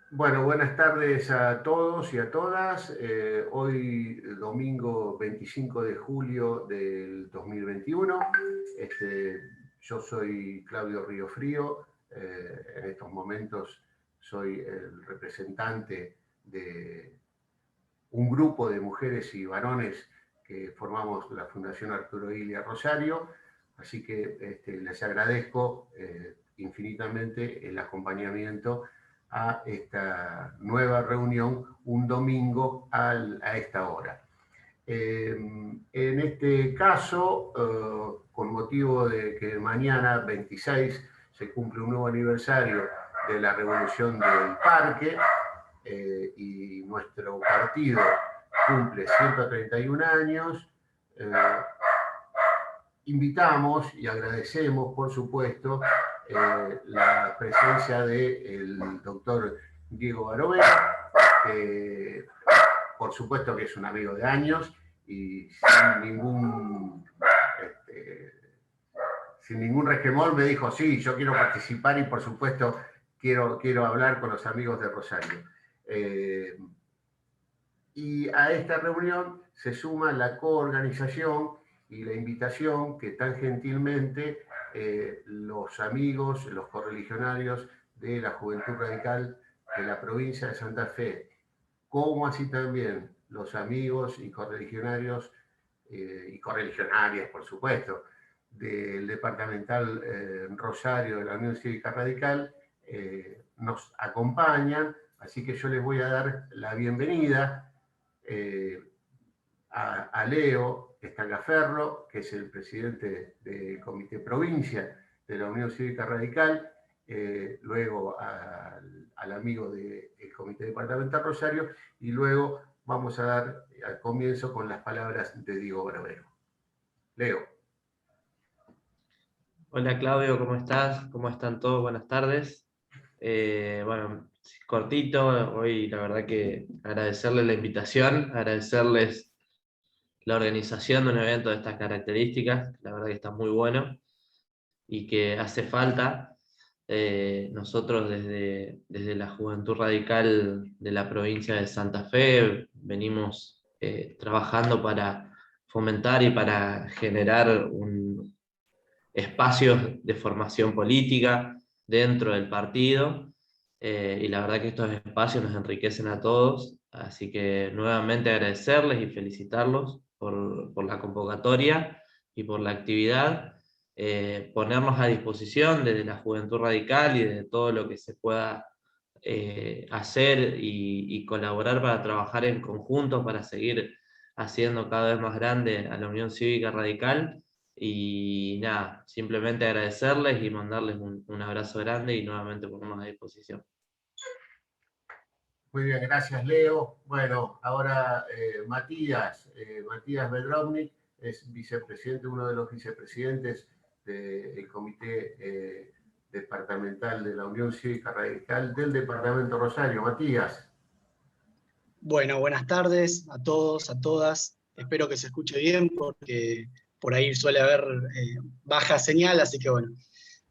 Bueno, buenas tardes a todos y a todas. Hoy, domingo 25 de julio del 2021. Yo soy Claudio Riofrío. En estos momentos soy el representante de un grupo de mujeres y varones que formamos la Fundación Arturo Illia Rosario. Así que les agradezco infinitamente el acompañamiento a esta nueva reunión un domingo a esta hora. En este caso, con motivo de que mañana 26 se cumple un nuevo aniversario de la Revolución del Parque, y nuestro partido cumple 131 años, invitamos y agradecemos, por supuesto, la presencia del doctor Diego Barovero, que por supuesto que es un amigo de años y sin ningún resquemor me dijo, sí, yo quiero participar y por supuesto quiero hablar con los amigos de Rosario. Y a esta reunión se suma la coorganización y la invitación que tan gentilmente los amigos, los correligionarios de la Juventud Radical de la provincia de Santa Fe, como así también los amigos y correligionarios y correligionarias, por supuesto, del departamental Rosario de la Unión Cívica Radical, nos acompañan. Así que yo les voy a dar la bienvenida a Leo Estacaferro, que es el presidente del Comité Provincia de la Unión Cívica Radical, luego al amigo del Comité Departamental Rosario, y luego vamos a dar al comienzo con las palabras de Diego Barbero. Leo. Hola Claudio, ¿cómo estás? ¿Cómo están todos? Buenas tardes. Bueno, cortito, hoy la verdad que agradecerles la invitación, agradecerles la organización de un evento de estas características, la verdad que está muy bueno y que hace falta. Nosotros desde la Juventud Radical de la provincia de Santa Fe venimos trabajando para fomentar y para generar espacios de formación política dentro del partido, y la verdad que estos espacios nos enriquecen a todos, así que nuevamente agradecerles y felicitarlos por la convocatoria y por la actividad, ponernos a disposición desde la Juventud Radical y de todo lo que se pueda hacer y colaborar para trabajar en conjunto para seguir haciendo cada vez más grande a la Unión Cívica Radical. Y nada, simplemente agradecerles y mandarles un abrazo grande y nuevamente ponernos a disposición. Muy bien, gracias Leo. Bueno, ahora Matías Bedrovnik es vicepresidente, uno de los vicepresidentes del Comité Departamental de la Unión Cívica Radical del Departamento Rosario. Matías. Bueno, buenas tardes a todos, a todas. Espero que se escuche bien porque por ahí suele haber baja señal, así que bueno,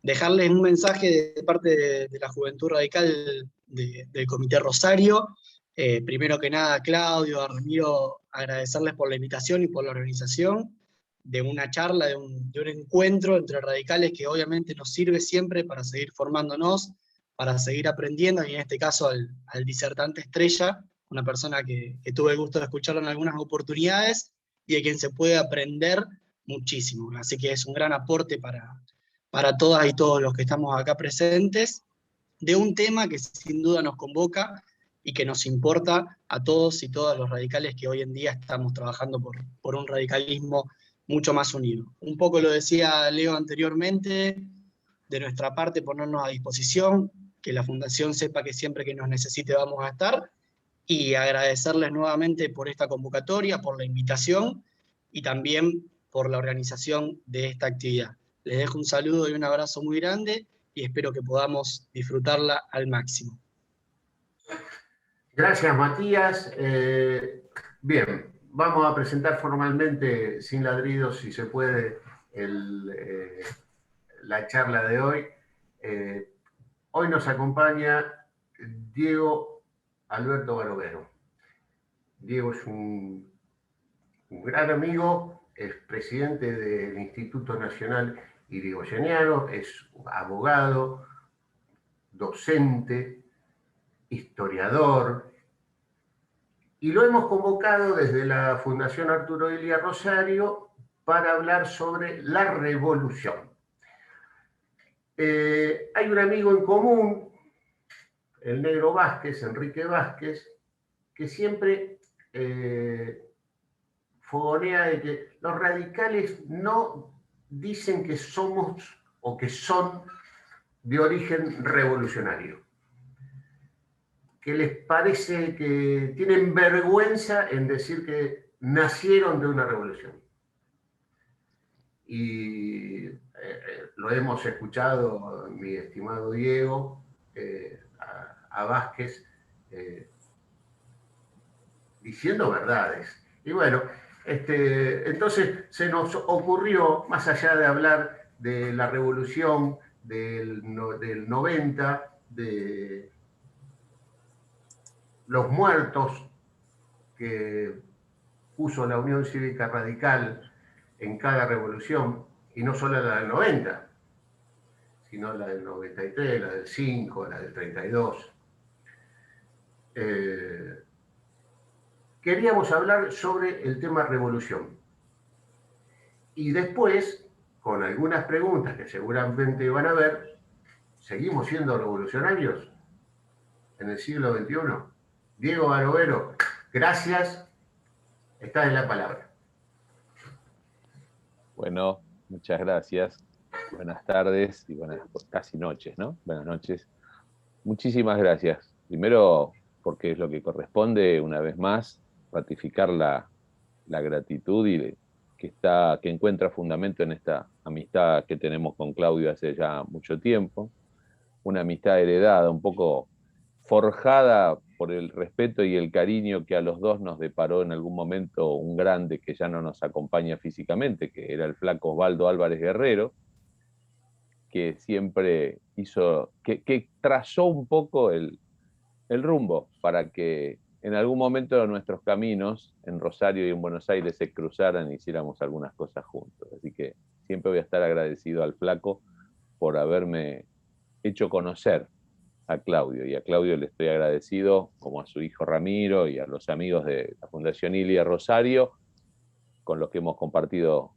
dejarles un mensaje de parte de la Juventud Radical del Comité Rosario. Primero que nada, Claudio, a Ramiro, agradecerles por la invitación y por la organización de una charla, de un encuentro entre radicales que obviamente nos sirve siempre para seguir formándonos, para seguir aprendiendo, y en este caso al disertante estrella, una persona que tuve el gusto de escucharlo en algunas oportunidades y de quien se puede aprender muchísimo. Así que es un gran aporte para todas y todos los que estamos acá presentes, de un tema que sin duda nos convoca y que nos importa a todos y todas los radicales que hoy en día estamos trabajando por un radicalismo mucho más unido. Un poco lo decía Leo anteriormente, de nuestra parte ponernos a disposición, que la Fundación sepa que siempre que nos necesite vamos a estar, y agradecerles nuevamente por esta convocatoria, por la invitación y también por la organización de esta actividad. Les dejo un saludo y un abrazo muy grande y espero que podamos disfrutarla al máximo. Gracias, Matías. Bien, vamos a presentar formalmente, sin ladridos, si se puede, la charla de hoy. Hoy nos acompaña Diego Alberto Barovero. Diego es un gran amigo, es presidente del Instituto Nacional Irigoyeniano, es abogado, docente, historiador, y lo hemos convocado desde la Fundación Arturo Illia Rosario para hablar sobre la revolución. Hay un amigo en común, el negro Vázquez, Enrique Vázquez, que siempre fogonea de que los radicales no dicen que somos o que son de origen revolucionario, que les parece que tienen vergüenza en decir que nacieron de una revolución. Y lo hemos escuchado, mi estimado Diego, a Vázquez diciendo verdades. Y bueno, entonces se nos ocurrió, más allá de hablar de la revolución del 90, de los muertos que puso la Unión Cívica Radical en cada revolución, y no solo la del 90, sino la del 93, la del 5, la del 32. Queríamos hablar sobre el tema revolución. Y después, con algunas preguntas que seguramente van a ver, ¿seguimos siendo revolucionarios en el siglo XXI? Diego Barovero, gracias. Estás en la palabra. Bueno, muchas gracias. Buenas tardes y buenas casi noches, ¿no? Buenas noches. Muchísimas gracias. Primero, porque es lo que corresponde, una vez más, ratificar la gratitud y que encuentra fundamento en esta amistad que tenemos con Claudio hace ya mucho tiempo. Una amistad heredada, un poco forjada por el respeto y el cariño que a los dos nos deparó en algún momento un grande que ya no nos acompaña físicamente, que era el flaco Osvaldo Álvarez Guerrero, que siempre hizo, que trazó un poco el rumbo para que en algún momento nuestros caminos en Rosario y en Buenos Aires se cruzaran y hiciéramos algunas cosas juntos. Así que siempre voy a estar agradecido al flaco por haberme hecho conocer a Claudio, y a Claudio le estoy agradecido, como a su hijo Ramiro y a los amigos de la Fundación Illia Rosario, con los que hemos compartido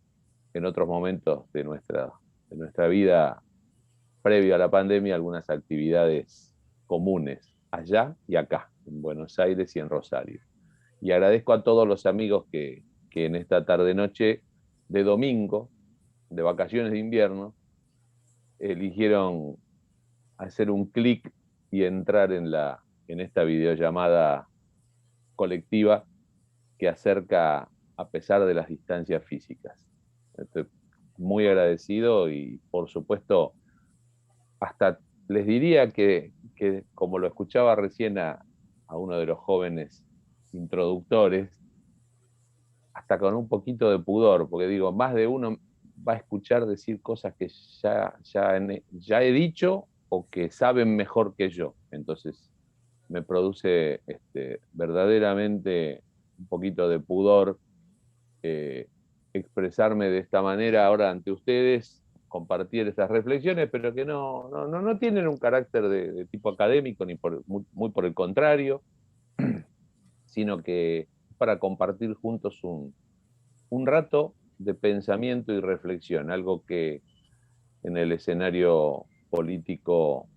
en otros momentos de nuestra vida previo a la pandemia algunas actividades comunes allá y acá, en Buenos Aires y en Rosario. Y agradezco a todos los amigos que en esta tarde-noche de domingo, de vacaciones de invierno, eligieron hacer un clic y entrar en esta videollamada colectiva que acerca a pesar de las distancias físicas. Estoy muy agradecido y, por supuesto, hasta les diría que como lo escuchaba recién a uno de los jóvenes introductores, hasta con un poquito de pudor, porque digo, más de uno va a escuchar decir cosas que ya he dicho o que saben mejor que yo. Entonces me produce verdaderamente un poquito de pudor expresarme de esta manera ahora ante ustedes, compartir estas reflexiones, pero que no tienen un carácter de tipo académico, ni muy por el contrario, sino que para compartir juntos un rato de pensamiento y reflexión, algo que en el escenario político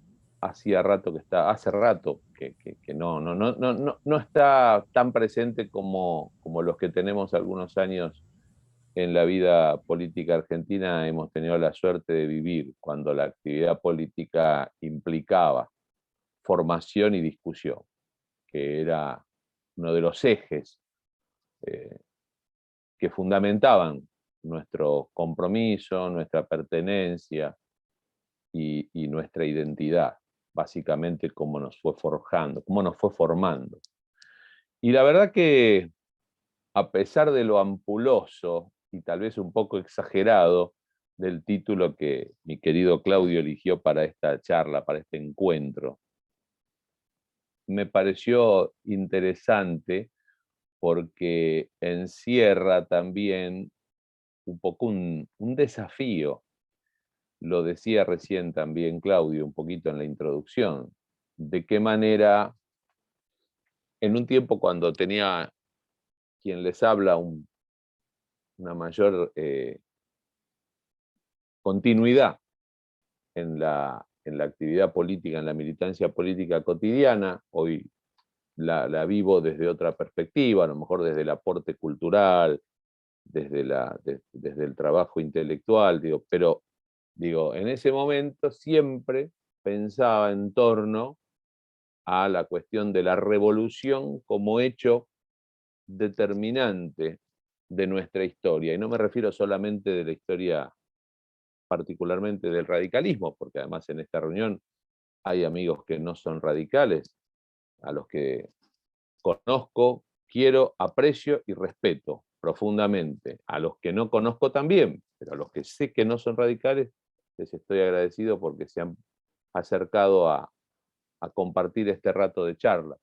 hace rato que no está tan presente como los que tenemos algunos años en la vida política argentina hemos tenido la suerte de vivir, cuando la actividad política implicaba formación y discusión, que era uno de los ejes que fundamentaban nuestro compromiso, nuestra pertenencia y nuestra identidad, básicamente cómo nos fue forjando, cómo nos fue formando. Y la verdad que, a pesar de lo ampuloso y tal vez un poco exagerado del título que mi querido Claudio eligió para esta charla, para este encuentro, me pareció interesante porque encierra también un poco un desafío. Lo decía recién también Claudio, un poquito en la introducción. De qué manera, en un tiempo cuando tenía quien les habla una mayor continuidad en la actividad política, en la militancia política cotidiana, hoy la vivo desde otra perspectiva, a lo mejor desde el aporte cultural, desde el trabajo intelectual, digo, pero digo, en ese momento siempre pensaba en torno a la cuestión de la revolución como hecho determinante de nuestra historia. Y no me refiero solamente de la historia particularmente del radicalismo, porque además en esta reunión hay amigos que no son radicales, a los que conozco, quiero, aprecio y respeto profundamente. A los que no conozco también, pero a los que sé que no son radicales, les estoy agradecido porque se han acercado a compartir este rato de charla.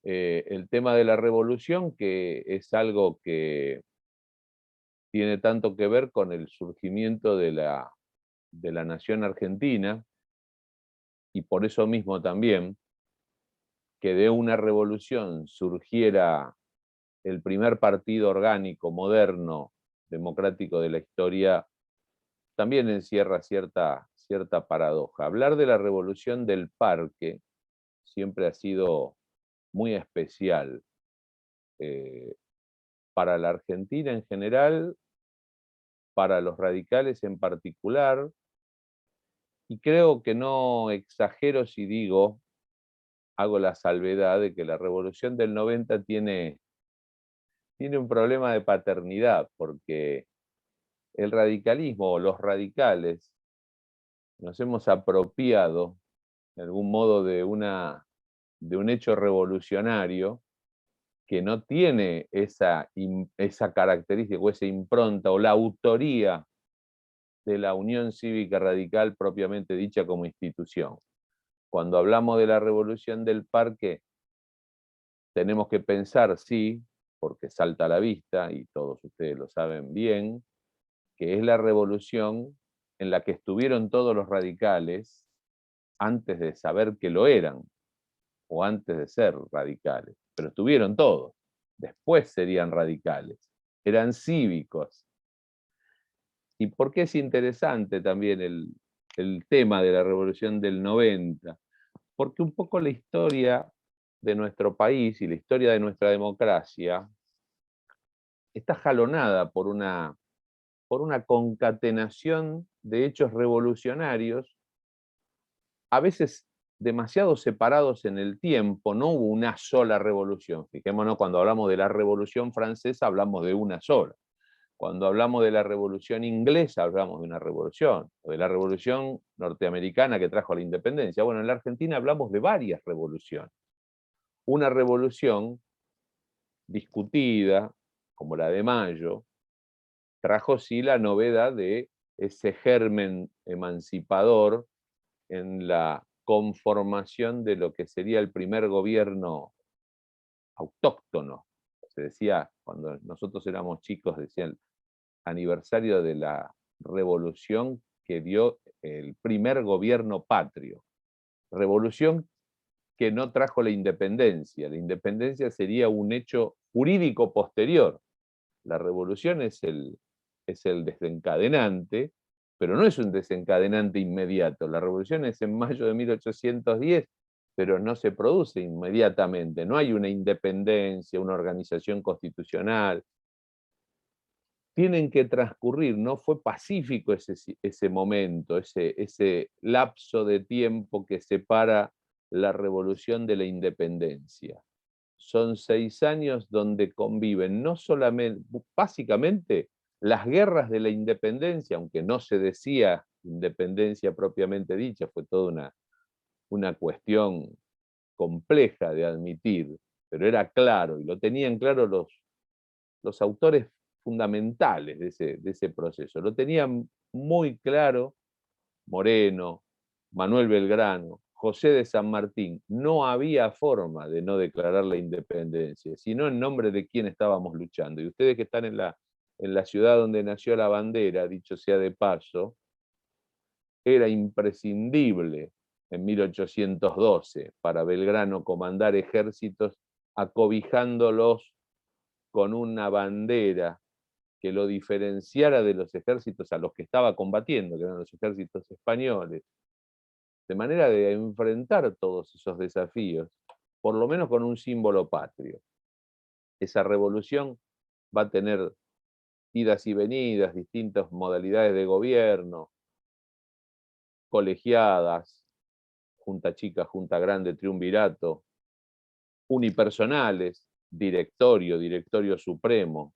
El tema de la revolución, que es algo que tiene tanto que ver con el surgimiento de la nación argentina, y por eso mismo también, que de una revolución surgiera el primer partido orgánico, moderno, democrático de la historia, también encierra cierta paradoja. Hablar de la revolución del parque siempre ha sido muy especial para la Argentina en general, para los radicales en particular, y creo que no exagero si digo, hago la salvedad de que la revolución del 90 tiene un problema de paternidad, porque el radicalismo o los radicales nos hemos apropiado de algún modo de un hecho revolucionario que no tiene esa característica o esa impronta o la autoría de la Unión Cívica Radical propiamente dicha como institución. Cuando hablamos de la revolución del parque, tenemos que pensar, sí, porque salta a la vista, y todos ustedes lo saben bien, que es la revolución en la que estuvieron todos los radicales antes de saber que lo eran, o antes de ser radicales, pero estuvieron todos, después serían radicales, eran cívicos. ¿Y por qué es interesante también el tema de la revolución del 90? Porque un poco la historia de nuestro país y la historia de nuestra democracia está jalonada por una concatenación de hechos revolucionarios, a veces demasiado separados en el tiempo. No hubo una sola revolución. Fijémonos, cuando hablamos de la Revolución Francesa hablamos de una sola. Cuando hablamos de la Revolución Inglesa hablamos de una revolución, o de la Revolución Norteamericana que trajo la independencia. Bueno, en la Argentina hablamos de varias revoluciones. Una revolución discutida, como la de Mayo, trajo sí la novedad de ese germen emancipador en la conformación de lo que sería el primer gobierno autóctono. Se decía, cuando nosotros éramos chicos, decían aniversario de la revolución que dio el primer gobierno patrio. Revolución que no trajo la independencia. La independencia sería un hecho jurídico posterior. La revolución es el desencadenante, pero no es un desencadenante inmediato. La revolución es en mayo de 1810, pero no se produce inmediatamente. No hay una independencia, una organización constitucional. Tienen que transcurrir, no fue pacífico ese momento, ese lapso de tiempo que separa la revolución de la independencia. Son 6 años donde conviven no solamente, básicamente, las guerras de la independencia, aunque no se decía independencia propiamente dicha, fue toda una cuestión compleja de admitir, pero era claro, y lo tenían claro los autores fundamentales de ese proceso. Lo tenían muy claro Moreno, Manuel Belgrano, José de San Martín, no había forma de no declarar la independencia, sino en nombre de quién estábamos luchando. Y ustedes que están en la ciudad donde nació la bandera, dicho sea de paso, era imprescindible en 1812 para Belgrano comandar ejércitos acobijándolos con una bandera que lo diferenciara de los ejércitos a los que estaba combatiendo, que eran los ejércitos españoles, de manera de enfrentar todos esos desafíos, por lo menos con un símbolo patrio. Esa revolución va a tener idas y venidas, distintas modalidades de gobierno, colegiadas, junta chica, junta grande, triunvirato, unipersonales, directorio supremo,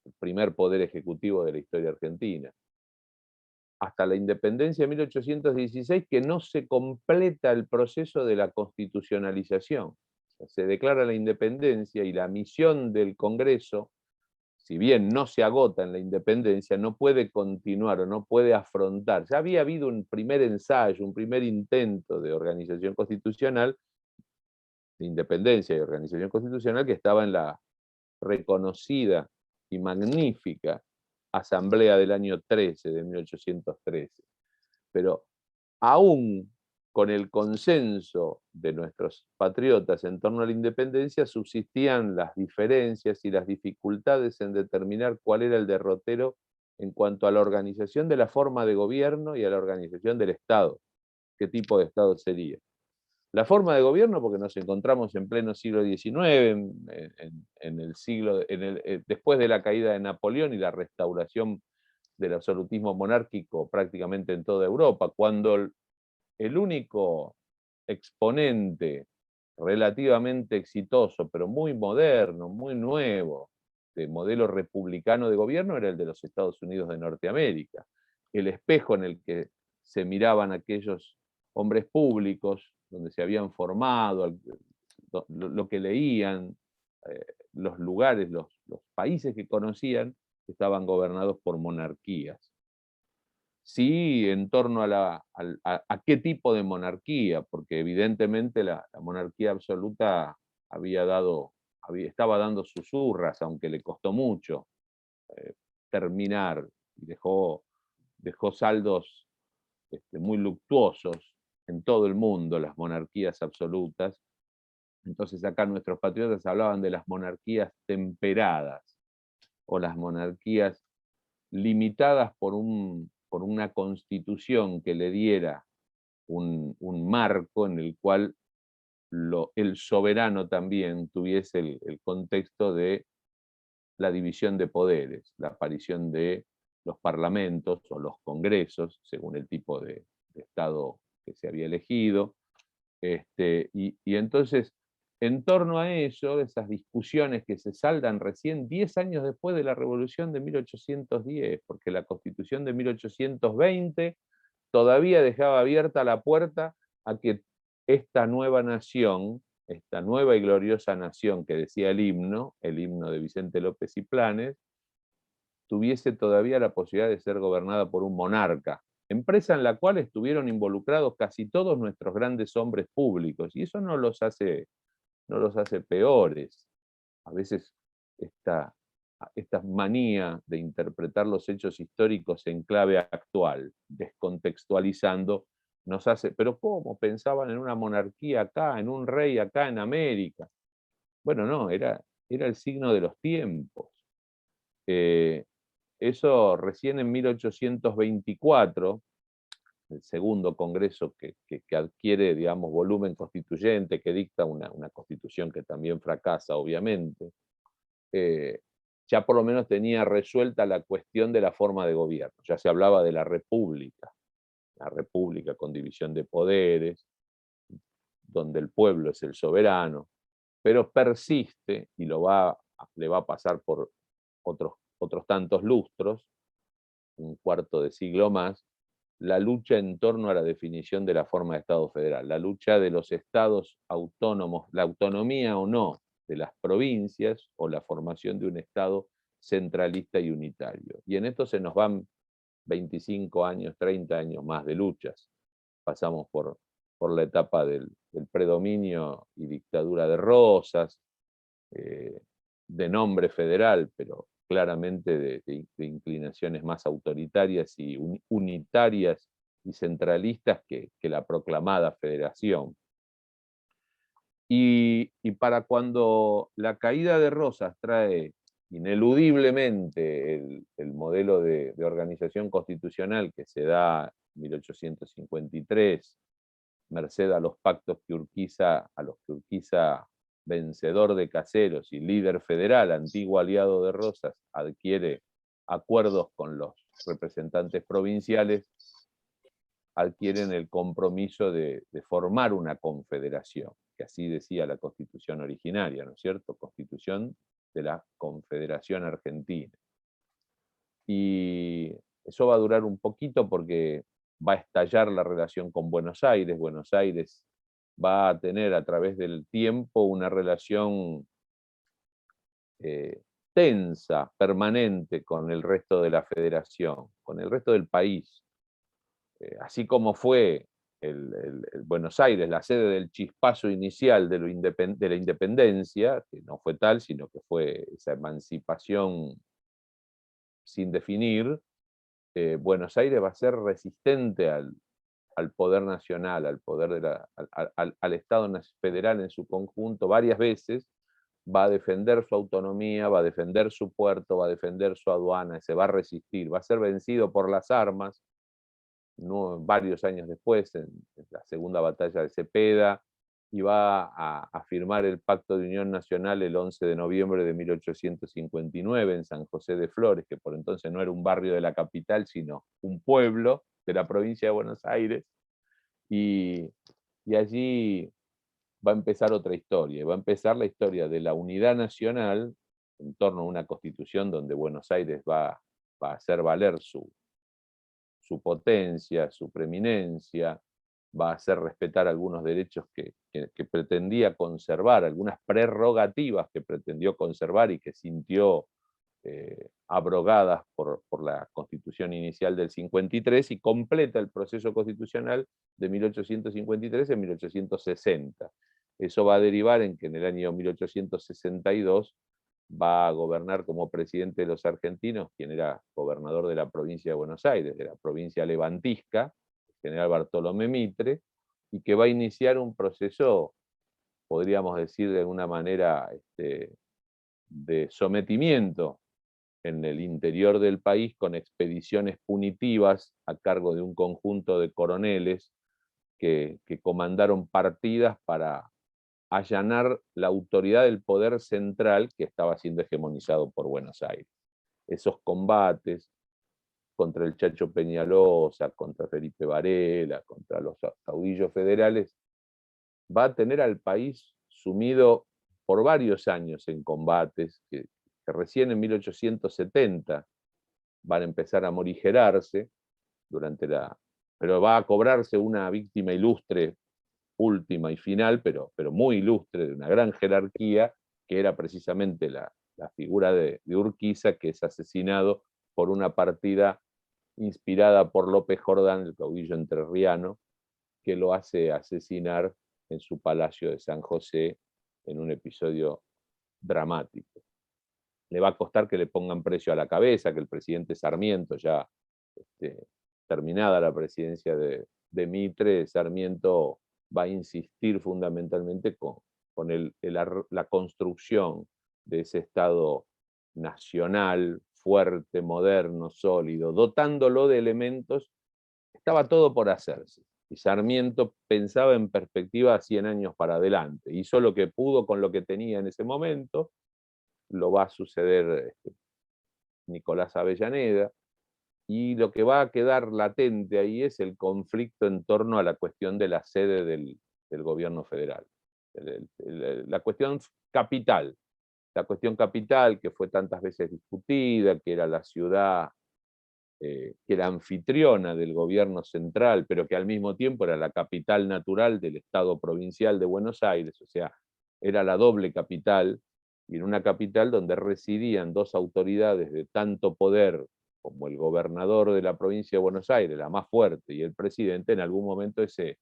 el primer poder ejecutivo de la historia argentina, hasta la independencia de 1816, que no se completa el proceso de la constitucionalización. O sea, se declara la independencia y la misión del Congreso, si bien no se agota en la independencia, no puede continuar o no puede afrontar. Ya había habido un primer ensayo, un primer intento de organización constitucional, de independencia y organización constitucional, que estaba en la reconocida y magnífica Asamblea del año 13, de 1813. Pero aún con el consenso de nuestros patriotas en torno a la independencia, subsistían las diferencias y las dificultades en determinar cuál era el derrotero en cuanto a la organización de la forma de gobierno y a la organización del Estado. ¿Qué tipo de Estado sería? La forma de gobierno, porque nos encontramos en pleno siglo XIX, después de la caída de Napoleón y la restauración del absolutismo monárquico prácticamente en toda Europa, cuando el único exponente relativamente exitoso, pero muy moderno, muy nuevo, de modelo republicano de gobierno era el de los Estados Unidos de Norteamérica. El espejo en el que se miraban aquellos hombres públicos, donde se habían formado, lo que leían, los lugares, los países que conocían, estaban gobernados por monarquías. Sí, en torno a qué tipo de monarquía, porque evidentemente la monarquía absoluta estaba dando susurras, aunque le costó mucho terminar, y dejó saldos muy luctuosos en todo el mundo, las monarquías absolutas. Entonces acá nuestros patriotas hablaban de las monarquías temperadas, o las monarquías limitadas por una constitución que le diera un marco en el cual el soberano también tuviese el contexto de la división de poderes, la aparición de los parlamentos o los congresos, según el tipo de Estado que se había elegido. Y entonces, en torno a eso, esas discusiones que se saldan recién 10 años después de la Revolución de 1810, porque la Constitución de 1820 todavía dejaba abierta la puerta a que esta nueva nación, esta nueva y gloriosa nación que decía el himno de Vicente López y Planes, tuviese todavía la posibilidad de ser gobernada por un monarca, empresa en la cual estuvieron involucrados casi todos nuestros grandes hombres públicos, y eso no los hace peores. A veces esta manía de interpretar los hechos históricos en clave actual, descontextualizando, nos hace, pero ¿cómo? Pensaban en una monarquía acá, en un rey acá en América. Bueno, no, era el signo de los tiempos. Eso recién en 1824, el segundo congreso que adquiere, digamos, volumen constituyente, que dicta una constitución que también fracasa, obviamente, ya por lo menos tenía resuelta la cuestión de la forma de gobierno. Ya se hablaba de la república con división de poderes, donde el pueblo es el soberano, pero persiste, y le va a pasar por otros tantos lustros, un cuarto de siglo más, la lucha en torno a la definición de la forma de Estado federal, la lucha de los estados autónomos, la autonomía o no de las provincias, o la formación de un Estado centralista y unitario. Y en esto se nos van 25 años, 30 años más de luchas. Pasamos por por la etapa del predominio y dictadura de Rosas, de nombre federal, pero claramente de inclinaciones más autoritarias y unitarias y centralistas que la proclamada federación. Y para cuando la caída de Rosas trae ineludiblemente el modelo de organización constitucional que se da en 1853, merced a los pactos que Urquiza, vencedor de Caseros y líder federal, antiguo aliado de Rosas, adquiere acuerdos con los representantes provinciales, adquieren el compromiso de formar una confederación, que así decía la Constitución originaria, ¿no es cierto? Constitución de la Confederación Argentina. Y eso va a durar un poquito porque va a estallar la relación con Buenos Aires. Buenos Aires va a tener a través del tiempo una relación tensa, permanente con el resto de la federación, con el resto del país. Así como fue el Buenos Aires la sede del chispazo inicial de la independencia, que no fue tal, sino que fue esa emancipación sin definir, Buenos Aires va a ser resistente al poder nacional, al poder al Estado federal en su conjunto varias veces, va a defender su autonomía, va a defender su puerto, va a defender su aduana, se va a resistir, va a ser vencido por las armas, varios años después, en la segunda batalla de Cepeda, y va a firmar el Pacto de Unión Nacional el 11 de noviembre de 1859 en San José de Flores, que por entonces no era un barrio de la capital, sino un pueblo de la provincia de Buenos Aires, y allí va a empezar otra historia, va a empezar la historia de la unidad nacional en torno a una constitución donde Buenos Aires va a hacer valer su potencia, su preeminencia, va a hacer respetar algunos derechos que pretendía conservar, algunas prerrogativas que pretendió conservar y que sintió abrogadas por la Constitución inicial del 53, y completa el proceso constitucional de 1853 en 1860. Eso va a derivar en que en el año 1862 va a gobernar como presidente de los argentinos quien era gobernador de la provincia de Buenos Aires, de la provincia levantisca, el general Bartolomé Mitre, y que va a iniciar un proceso, podríamos decir de alguna manera, de sometimiento en el interior del país, con expediciones punitivas a cargo de un conjunto de coroneles que comandaron partidas para allanar la autoridad del poder central que estaba siendo hegemonizado por Buenos Aires. Esos combates contra el Chacho Peñalosa, contra Felipe Varela, contra los caudillos federales, va a tener al país sumido por varios años en combates que recién en 1870 van a empezar a morigerarse pero va a cobrarse una víctima ilustre, última y final, pero muy ilustre, de una gran jerarquía, que era precisamente la figura de Urquiza, que es asesinado por una partida inspirada por López Jordán, el caudillo entrerriano, que lo hace asesinar en su palacio de San José en un episodio dramático. Le va a costar que le pongan precio a la cabeza, que el presidente Sarmiento, ya terminada la presidencia de Mitre, Sarmiento va a insistir fundamentalmente con la construcción de ese Estado nacional, fuerte, moderno, sólido, dotándolo de elementos. Estaba todo por hacerse. Y Sarmiento pensaba en perspectiva 100 años para adelante. Hizo lo que pudo con lo que tenía en ese momento. Lo va a suceder Nicolás Avellaneda. Y lo que va a quedar latente ahí es el conflicto en torno a la cuestión de la sede del gobierno federal. La cuestión capital. La cuestión capital que fue tantas veces discutida, que era la ciudad que era anfitriona del gobierno central, pero que al mismo tiempo era la capital natural del Estado provincial de Buenos Aires, o sea, era la doble capital, y en una capital donde residían dos autoridades de tanto poder como el gobernador de la provincia de Buenos Aires, la más fuerte, y el presidente. En algún momento ese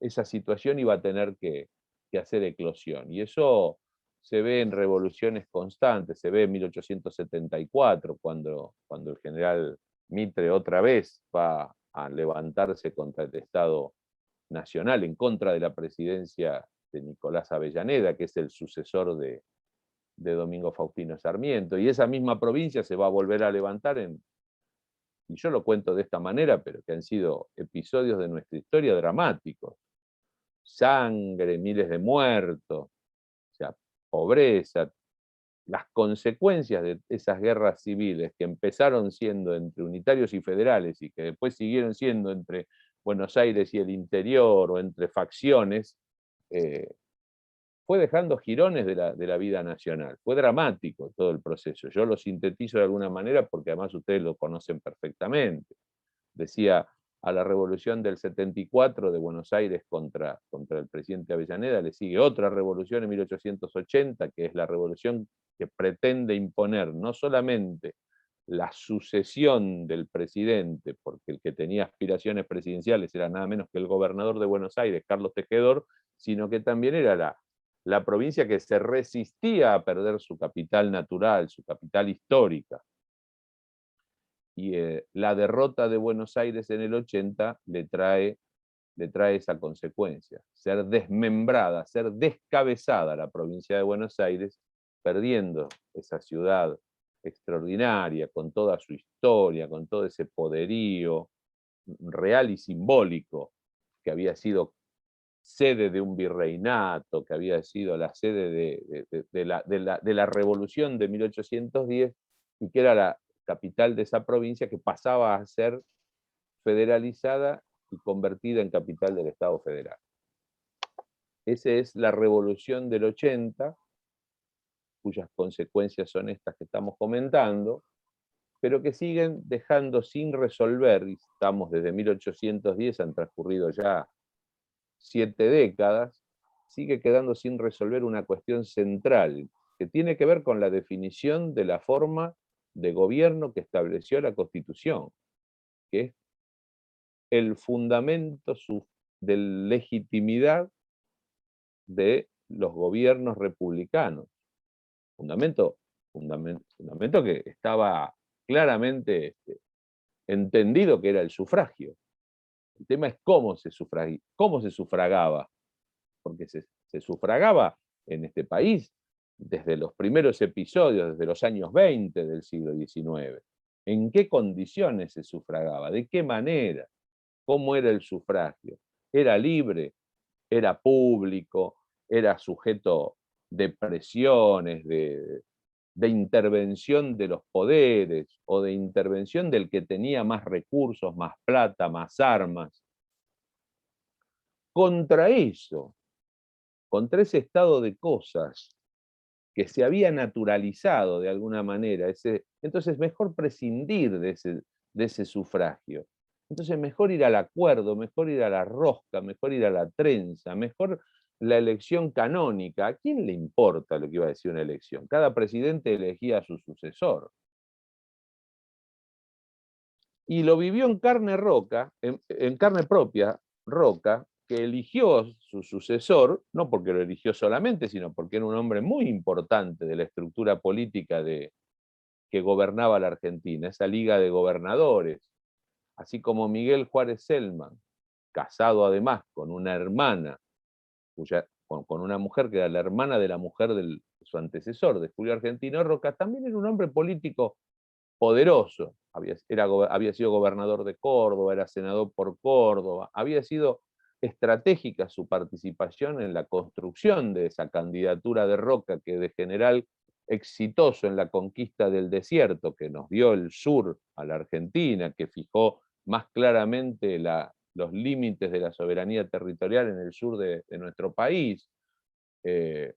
esa situación iba a tener que hacer eclosión. Y eso se ve en revoluciones constantes, se ve en 1874, cuando el general Mitre otra vez va a levantarse contra el Estado Nacional, en contra de la presidencia de Nicolás Avellaneda, que es el sucesor de Domingo Faustino Sarmiento. Y esa misma provincia se va a volver a levantar y yo lo cuento de esta manera, pero que han sido episodios de nuestra historia dramáticos. Sangre, miles de muertos, o sea, pobreza, las consecuencias de esas guerras civiles que empezaron siendo entre unitarios y federales y que después siguieron siendo entre Buenos Aires y el interior o entre facciones, fue dejando jirones de la vida nacional. Fue dramático todo el proceso. Yo lo sintetizo de alguna manera porque además ustedes lo conocen perfectamente. Decía, a la revolución del 74 de Buenos Aires contra el presidente Avellaneda le sigue otra revolución en 1880, que es la revolución que pretende imponer no solamente la sucesión del presidente, porque el que tenía aspiraciones presidenciales era nada menos que el gobernador de Buenos Aires, Carlos Tejedor, sino que también era la provincia que se resistía a perder su capital natural, su capital histórica. Y la derrota de Buenos Aires en el 80 le trae esa consecuencia, ser desmembrada, ser descabezada la provincia de Buenos Aires, perdiendo esa ciudad extraordinaria, con toda su historia, con todo ese poderío real y simbólico, que había sido sede de un virreinato, que había sido la sede de la revolución de 1810, y que era la capital de esa provincia, que pasaba a ser federalizada y convertida en capital del Estado Federal. Esa es la revolución del 80, cuyas consecuencias son estas que estamos comentando, pero que siguen dejando sin resolver, y estamos desde 1810, han transcurrido ya 7 décadas, sigue quedando sin resolver una cuestión central, que tiene que ver con la definición de la forma de gobierno que estableció la Constitución, que es el fundamento de legitimidad de los gobiernos republicanos. Fundamento que estaba claramente entendido, que era el sufragio. El tema es cómo se sufragaba, porque se sufragaba en este país desde los primeros episodios, desde los años 20 del siglo XIX. ¿En qué condiciones se sufragaba? ¿De qué manera? ¿Cómo era el sufragio? ¿Era libre? ¿Era público? ¿Era sujeto de presiones, de intervención de los poderes o de intervención del que tenía más recursos, más plata, más armas? Contra eso, contra ese estado de cosas que se había naturalizado de alguna manera, entonces mejor prescindir de ese sufragio. Entonces mejor ir al acuerdo, mejor ir a la rosca, mejor ir a la trenza, mejor la elección canónica. ¿A quién le importa lo que iba a decir una elección? Cada presidente elegía a su sucesor. Y lo vivió en carne propia, Roca, que eligió su sucesor, no porque lo eligió solamente, sino porque era un hombre muy importante de la estructura política que gobernaba la Argentina, esa liga de gobernadores, así como Miguel Juárez Celman, casado además con una hermana, con una mujer que era la hermana de la mujer de su antecesor, de Julio Argentino Roca, también era un hombre político poderoso. Había sido gobernador de Córdoba, era senador por Córdoba, había sido estratégica su participación en la construcción de esa candidatura de Roca, que de general exitoso en la conquista del desierto, que nos dio el sur a la Argentina, que fijó más claramente los límites de la soberanía territorial en el sur de nuestro país, y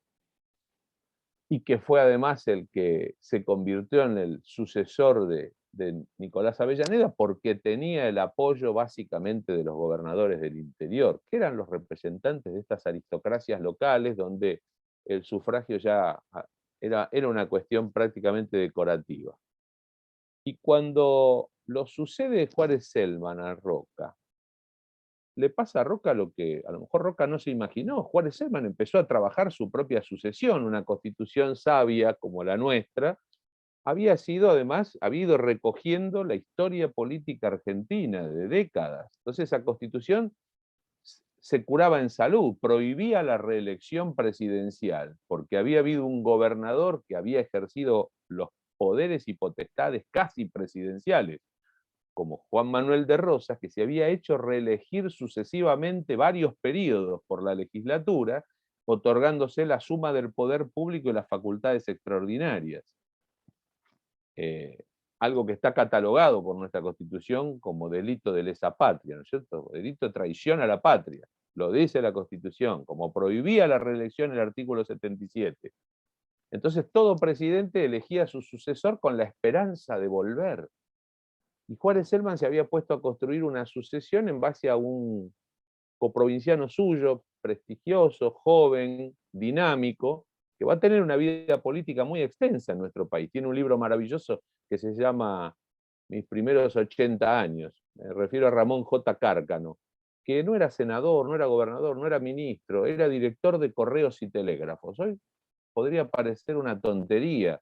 que fue además el que se convirtió en el sucesor de Nicolás Avellaneda, porque tenía el apoyo básicamente de los gobernadores del interior, que eran los representantes de estas aristocracias locales, donde el sufragio ya era una cuestión prácticamente decorativa. Y cuando lo sucede Juárez Celman a Roca, le pasa a Roca lo que a lo mejor Roca no se imaginó. Juárez Selman empezó a trabajar su propia sucesión, una constitución sabia como la nuestra, había ido recogiendo la historia política argentina de décadas. Entonces esa constitución se curaba en salud, prohibía la reelección presidencial, porque había habido un gobernador que había ejercido los poderes y potestades casi presidenciales, como Juan Manuel de Rosas, que se había hecho reelegir sucesivamente varios periodos por la legislatura, otorgándose la suma del poder público y las facultades extraordinarias. Algo que está catalogado por nuestra Constitución como delito de lesa patria, ¿no es cierto? Delito de traición a la patria. Lo dice la Constitución, como prohibía la reelección el artículo 77. Entonces todo presidente elegía a su sucesor con la esperanza de volver. Y Juárez Selman se había puesto a construir una sucesión en base a un coprovinciano suyo, prestigioso, joven, dinámico, que va a tener una vida política muy extensa en nuestro país. Tiene un libro maravilloso que se llama Mis primeros 80 años. Me refiero a Ramón J. Cárcano, que no era senador, no era gobernador, no era ministro, era director de Correos y Telégrafos. Hoy podría parecer una tontería,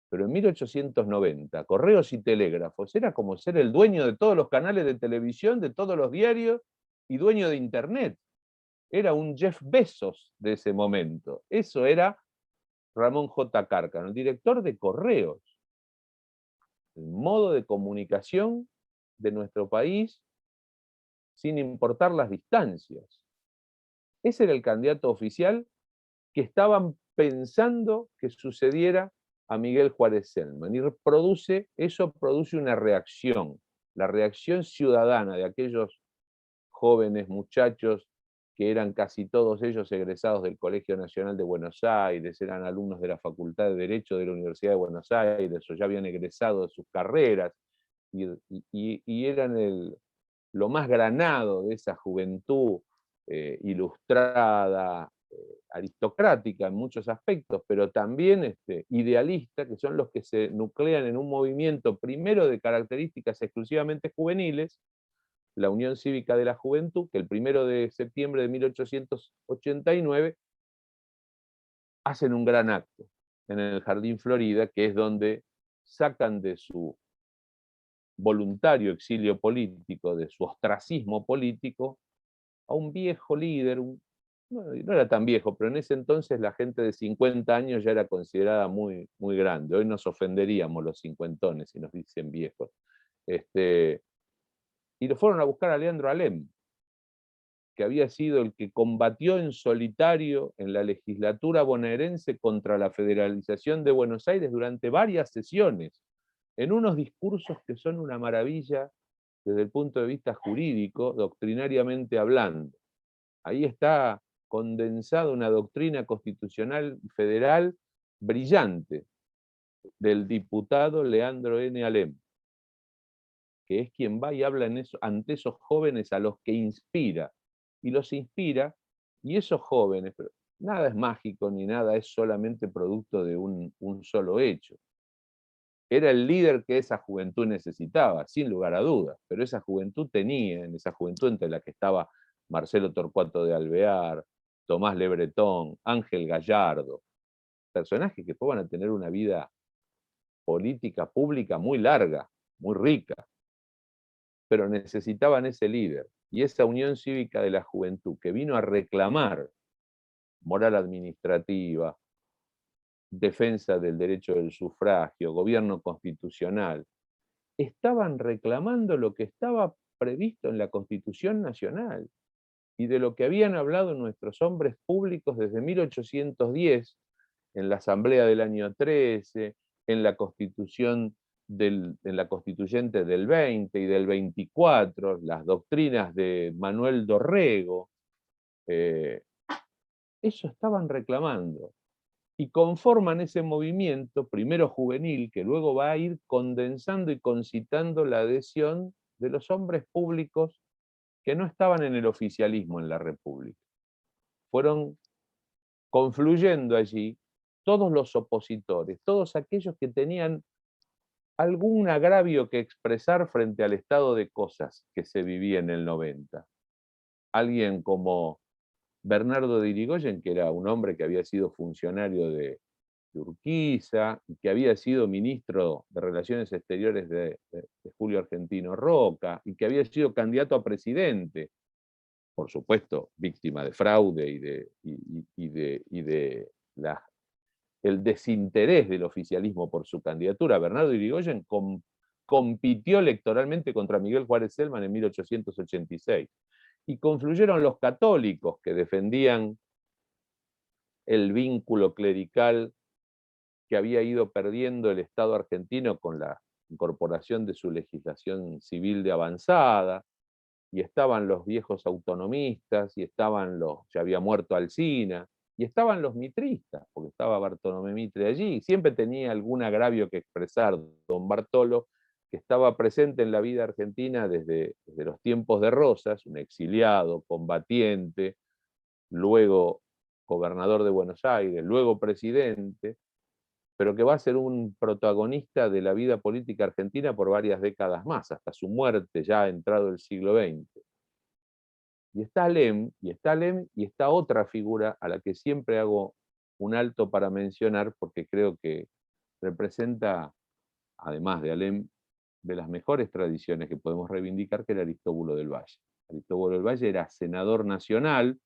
pero en 1890, Correos y Telégrafos era como ser el dueño de todos los canales de televisión, de todos los diarios y dueño de Internet. Era un Jeff Bezos de ese momento. Eso era Ramón J. Cárcano, el director de Correos. El modo de comunicación de nuestro país sin importar las distancias. Ese era el candidato oficial que estaban pensando que sucediera a Miguel Juárez Selman. Y eso produce una reacción, la reacción ciudadana de aquellos jóvenes muchachos que eran casi todos ellos egresados del Colegio Nacional de Buenos Aires, eran alumnos de la Facultad de Derecho de la Universidad de Buenos Aires, o ya habían egresado de sus carreras, y eran lo más granado de esa juventud ilustrada, aristocrática en muchos aspectos, pero también idealista, que son los que se nuclean en un movimiento primero de características exclusivamente juveniles, la Unión Cívica de la Juventud, que el 1 de septiembre de 1889 hacen un gran acto en el Jardín Florida, que es donde sacan de su voluntario exilio político, de su ostracismo político, a un viejo líder, no era tan viejo, pero en ese entonces la gente de 50 años ya era considerada muy, muy grande. Hoy nos ofenderíamos los cincuentones si nos dicen viejos. Y lo fueron a buscar a Leandro Alem, que había sido el que combatió en solitario en la legislatura bonaerense contra la federalización de Buenos Aires durante varias sesiones, en unos discursos que son una maravilla desde el punto de vista jurídico, doctrinariamente hablando. Ahí está condensada una doctrina constitucional federal brillante del diputado Leandro N. Alem, que es quien va y habla ante esos jóvenes a los que inspira, y los inspira, y esos jóvenes, pero nada es mágico ni nada es solamente producto de un solo hecho. Era el líder que esa juventud necesitaba, sin lugar a dudas, pero esa juventud tenía, en esa juventud entre la que estaba Marcelo Torcuato de Alvear, Tomás Le Breton, Ángel Gallardo, personajes que van a tener una vida política pública muy larga, muy rica, pero necesitaban ese líder y esa Unión Cívica de la Juventud que vino a reclamar moral administrativa, defensa del derecho del sufragio, gobierno constitucional, estaban reclamando lo que estaba previsto en la Constitución Nacional y de lo que habían hablado nuestros hombres públicos desde 1810, en la Asamblea del año 13, en la Constitución en la Constituyente del 20 y del 24, las doctrinas de Manuel Dorrego, eso estaban reclamando. Y conforman ese movimiento, primero juvenil, que luego va a ir condensando y concitando la adhesión de los hombres públicos que no estaban en el oficialismo en la República. Fueron confluyendo allí todos los opositores, todos aquellos que tenían algún agravio que expresar frente al estado de cosas que se vivía en el 90. alguien como Bernardo de Irigoyen, que era un hombre que había sido funcionario de Urquiza, y que había sido ministro de Relaciones Exteriores de Julio Argentino Roca, y que había sido candidato a presidente, por supuesto, víctima de fraude y de el desinterés del oficialismo por su candidatura. Bernardo Irigoyen compitió electoralmente contra Miguel Juárez Celman en 1886. Y confluyeron los católicos que defendían el vínculo clerical que había ido perdiendo el Estado argentino con la incorporación de su legislación civil de avanzada, y estaban los viejos autonomistas, y ya había muerto Alsina, y estaban los mitristas, porque estaba Bartolomé Mitre allí, y siempre tenía algún agravio que expresar don Bartolo, que estaba presente en la vida argentina desde los tiempos de Rosas, un exiliado, combatiente, luego gobernador de Buenos Aires, luego presidente, pero que va a ser un protagonista de la vida política argentina por varias décadas más, hasta su muerte ya entrado el siglo XX. Y está Alem, y está otra figura a la que siempre hago un alto para mencionar, porque creo que representa, además de Alem, de las mejores tradiciones que podemos reivindicar, que era Aristóbulo del Valle. Aristóbulo del Valle era senador nacional,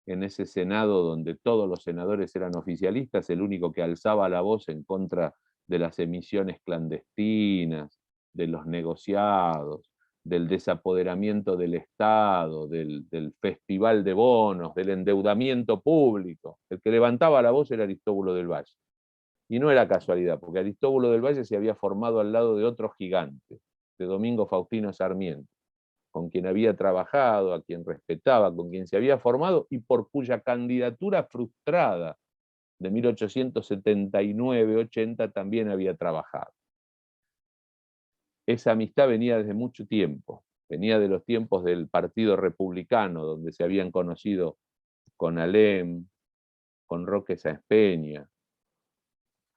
en ese Senado donde todos los senadores eran oficialistas, el único que alzaba la voz en contra de las emisiones clandestinas, de los negociados, del desapoderamiento del Estado, del festival de bonos, del endeudamiento público. El que levantaba la voz era Aristóbulo del Valle. Y no era casualidad, porque Aristóbulo del Valle se había formado al lado de otro gigante, de Domingo Faustino Sarmiento, con quien había trabajado, a quien respetaba, con quien se había formado y por cuya candidatura frustrada de 1879-80 también había trabajado. Esa amistad venía desde mucho tiempo, venía de los tiempos del Partido Republicano, donde se habían conocido con Alem, con Roque Sáenz Peña,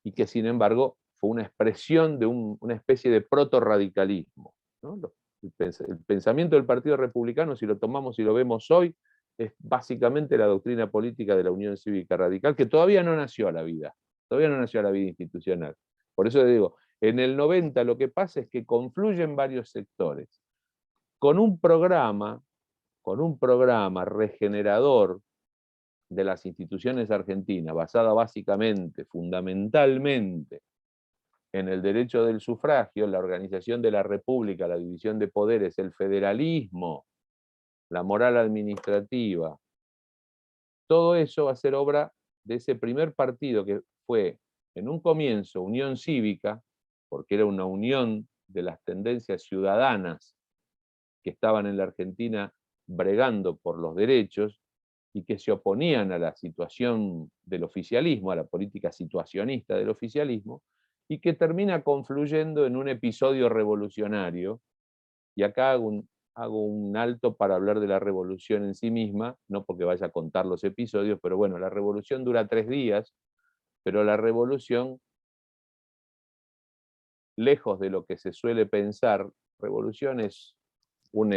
y que sin embargo fue una expresión de una especie de proto-radicalismo, ¿no? El pensamiento del Partido Republicano, si lo tomamos y lo vemos hoy, es básicamente la doctrina política de la Unión Cívica Radical, que todavía no nació a la vida institucional. Por eso digo, en el 90 lo que pasa es que confluyen varios sectores con un programa regenerador de las instituciones argentinas, basada básicamente, fundamentalmente, en el derecho del sufragio, la organización de la república, la división de poderes, el federalismo, la moral administrativa. Todo eso va a ser obra de ese primer partido que fue, en un comienzo, Unión Cívica, porque era una unión de las tendencias ciudadanas que estaban en la Argentina bregando por los derechos y que se oponían a la situación del oficialismo, a la política situacionista del oficialismo, y que termina confluyendo en un episodio revolucionario. Y acá hago un alto para hablar de la revolución en sí misma, no porque vaya a contar los episodios, pero bueno, la revolución dura 3 días, pero la revolución, lejos de lo que se suele pensar, revolución es un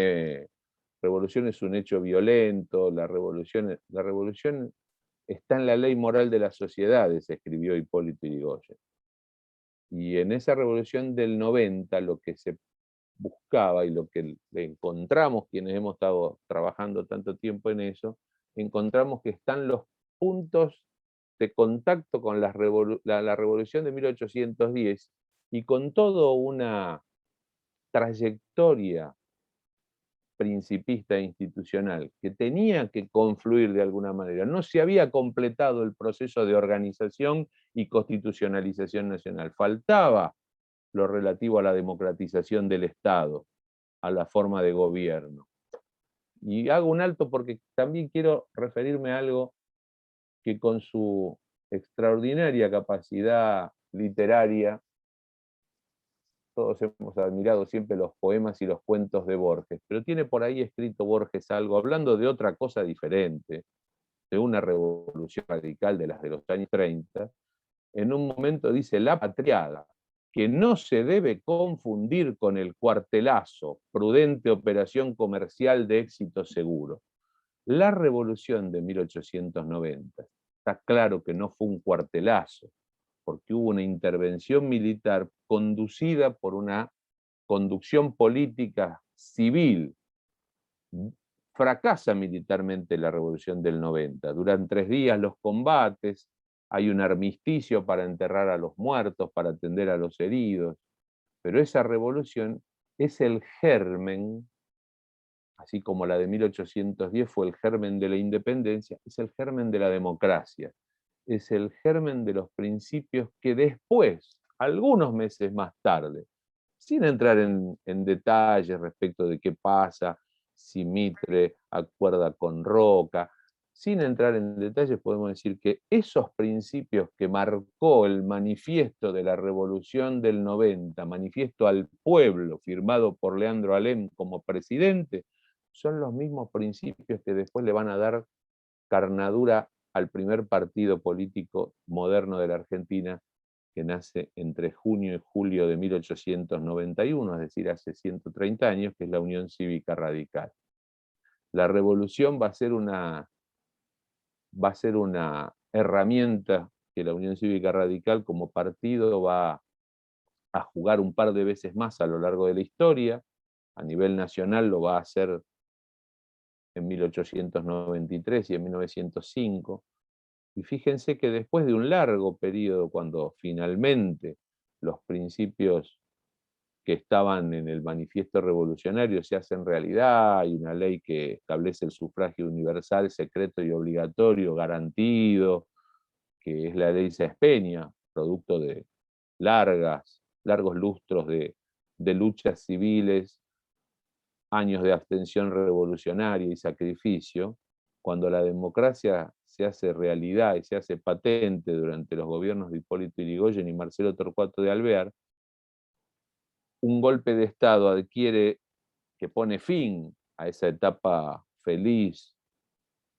hecho violento, la revolución está en la ley moral de las sociedades, escribió Hipólito Yrigoyen. Y en esa revolución del 90 lo que se buscaba y lo que encontramos quienes hemos estado trabajando tanto tiempo en eso, encontramos que están los puntos de contacto con la revolución de 1810 y con toda una trayectoria principista e institucional que tenía que confluir de alguna manera. No se había completado el proceso de organización y constitucionalización nacional. Faltaba lo relativo a la democratización del Estado, a la forma de gobierno. Y hago un alto porque también quiero referirme a algo que con su extraordinaria capacidad literaria, todos hemos admirado siempre los poemas y los cuentos de Borges, pero tiene por ahí escrito Borges algo, hablando de otra cosa diferente, de una revolución radical de las de los años 30, en un momento dice: la patriada, que no se debe confundir con el cuartelazo, prudente operación comercial de éxito seguro. La revolución de 1890, está claro que no fue un cuartelazo, porque hubo una intervención militar conducida por una conducción política civil. Fracasa militarmente la revolución del 90. Duran 3 días los combates, hay un armisticio para enterrar a los muertos, para atender a los heridos, pero esa revolución es el germen, así como la de 1810 fue el germen de la independencia, es el germen de la democracia, es el germen de los principios que después, algunos meses más tarde, sin entrar en detalles respecto de qué pasa, si Mitre acuerda con Roca, sin entrar en detalles podemos decir que esos principios que marcó el manifiesto de la Revolución del 90, manifiesto al pueblo firmado por Leandro Alem como presidente, son los mismos principios que después le van a dar carnadura al primer partido político moderno de la Argentina, que nace entre junio y julio de 1891, es decir, hace 130 años, que es la Unión Cívica Radical. La revolución va a ser una herramienta que la Unión Cívica Radical como partido va a jugar un par de veces más a lo largo de la historia. A nivel nacional lo va a hacer en 1893 y en 1905. Y fíjense que después de un largo periodo, cuando finalmente los principios que estaban en el manifiesto revolucionario se hacen realidad, hay una ley que establece el sufragio universal, secreto y obligatorio, garantido, que es la ley Sáenz Peña, producto de largos lustros de luchas civiles, años de abstención revolucionaria y sacrificio. Cuando la democracia se hace realidad y se hace patente durante los gobiernos de Hipólito Yrigoyen y Marcelo Torcuato de Alvear, un golpe de Estado que pone fin a esa etapa feliz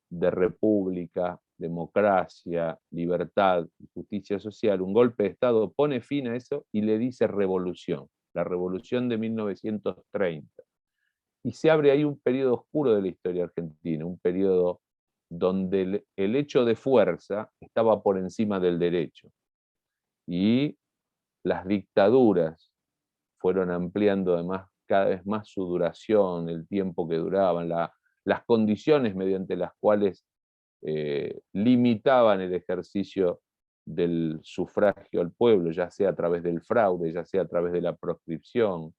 de república, democracia, libertad y justicia social. Un golpe de Estado pone fin a eso y le dice revolución, la revolución de 1930. Y se abre ahí un periodo oscuro de la historia argentina, un periodo donde el hecho de fuerza estaba por encima del derecho. Y las dictaduras fueron ampliando además cada vez más su duración, el tiempo que duraban, las condiciones mediante las cuales limitaban el ejercicio del sufragio al pueblo, ya sea a través del fraude, ya sea a través de la proscripción.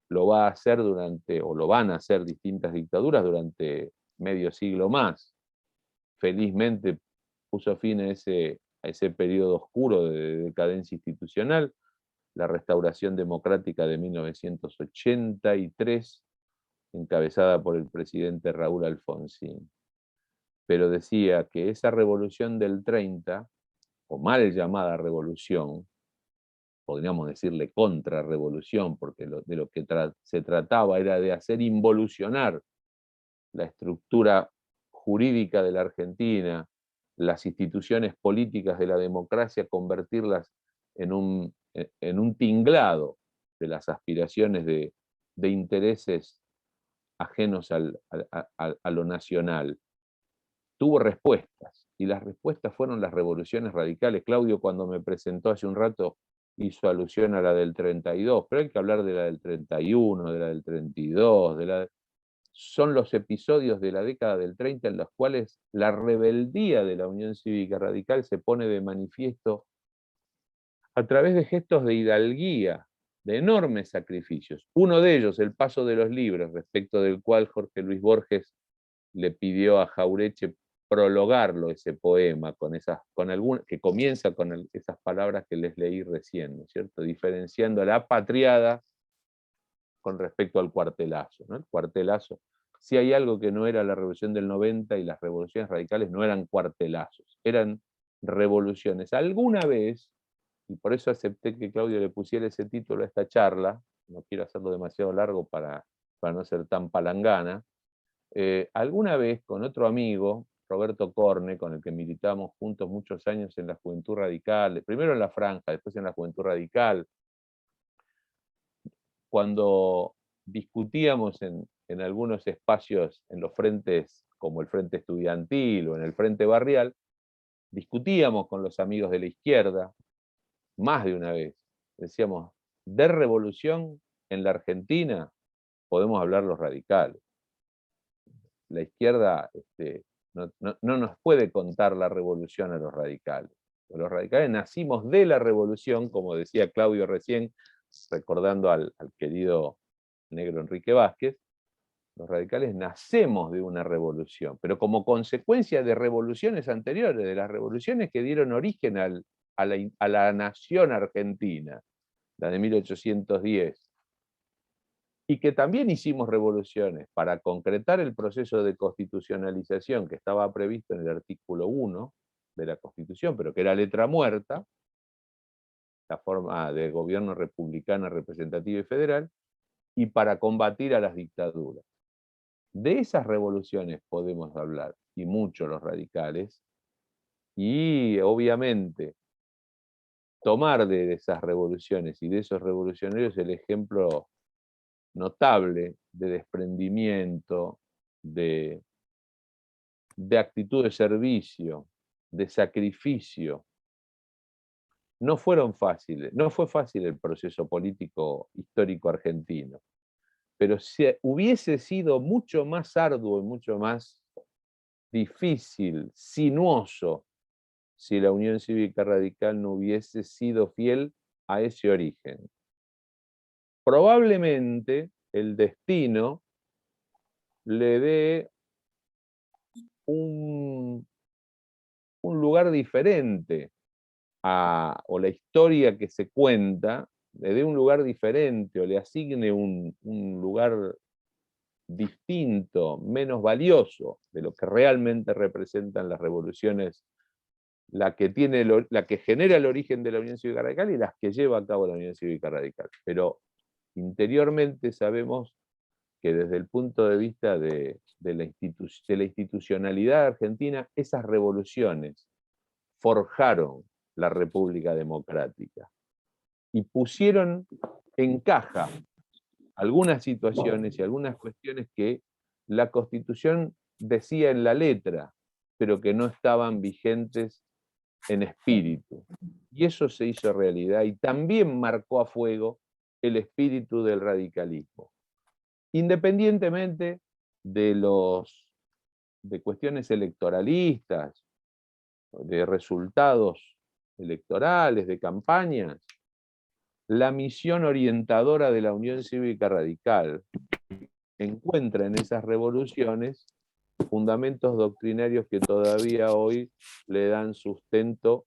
Lo va a hacer o lo van a hacer distintas dictaduras durante medio siglo más. Felizmente puso fin a ese periodo oscuro de decadencia institucional, la restauración democrática de 1983, encabezada por el presidente Raúl Alfonsín. Pero decía que esa revolución del 30, o mal llamada revolución, podríamos decirle contrarrevolución, porque de lo que se trataba era de hacer involucionar la estructura jurídica de la Argentina, las instituciones políticas de la democracia, convertirlas en un tinglado de las aspiraciones de intereses ajenos a lo nacional. Tuvo respuestas, y las respuestas fueron las revoluciones radicales. Claudio, cuando me presentó hace un rato, hizo alusión a la del 32, pero hay que hablar de la del 31, de la del 32, son los episodios de la década del 30 en los cuales la rebeldía de la Unión Cívica Radical se pone de manifiesto a través de gestos de hidalguía, de enormes sacrificios. Uno de ellos, el paso de los libros, respecto del cual Jorge Luis Borges le pidió a Jauretche prologarlo, ese poema, que comienza con esas palabras que les leí recién, ¿no es cierto? Diferenciando a la patriada con respecto al cuartelazo, ¿no? El cuartelazo, si hay algo que no era la revolución del 90 y las revoluciones radicales, no eran cuartelazos, eran revoluciones. Alguna vez, y por eso acepté que Claudio le pusiera ese título a esta charla, no quiero hacerlo demasiado largo para no ser tan palangana, alguna vez con otro amigo, Roberto Corne, con el que militamos juntos muchos años en la Juventud Radical, primero en la Franja, después en la Juventud Radical, cuando discutíamos en en algunos espacios, en los frentes como el Frente Estudiantil o en el Frente Barrial, discutíamos con los amigos de la izquierda, más de una vez. Decíamos, de revolución en la Argentina podemos hablar los radicales. La izquierda no nos puede contar la revolución a los radicales. Los radicales nacimos de la revolución, como decía Claudio recién, recordando al querido negro Enrique Vázquez. Los radicales nacemos de una revolución, pero como consecuencia de revoluciones anteriores, de las revoluciones que dieron origen a la nación argentina, la de 1810, y que también hicimos revoluciones para concretar el proceso de constitucionalización que estaba previsto en el artículo 1 de la Constitución, pero que era letra muerta, la forma de gobierno republicana, representativa y federal, y para combatir a las dictaduras. De esas revoluciones podemos hablar, y mucho los radicales, y obviamente tomar de esas revoluciones y de esos revolucionarios el ejemplo notable de desprendimiento, de actitud de servicio, de sacrificio. No fueron fáciles, no fue fácil el proceso político histórico argentino, pero hubiese sido mucho más arduo y mucho más difícil, sinuoso, si la Unión Cívica Radical no hubiese sido fiel a ese origen. Probablemente el destino le dé un lugar diferente o la historia que se cuenta le dé un lugar diferente o le asigne un lugar distinto, menos valioso de lo que realmente representan las revoluciones, la que genera el origen de la Unión Cívica Radical y las que lleva a cabo la Unión Cívica Radical. Pero interiormente sabemos que desde el punto de vista de la institucionalidad argentina, esas revoluciones forjaron la República Democrática y pusieron en caja algunas situaciones y algunas cuestiones que la Constitución decía en la letra, pero que no estaban vigentes en espíritu. Y eso se hizo realidad y también marcó a fuego el espíritu del radicalismo. Independientemente de cuestiones electoralistas, de resultados electorales, de campañas, la misión orientadora de la Unión Cívica Radical encuentra en esas revoluciones fundamentos doctrinarios que todavía hoy le dan sustento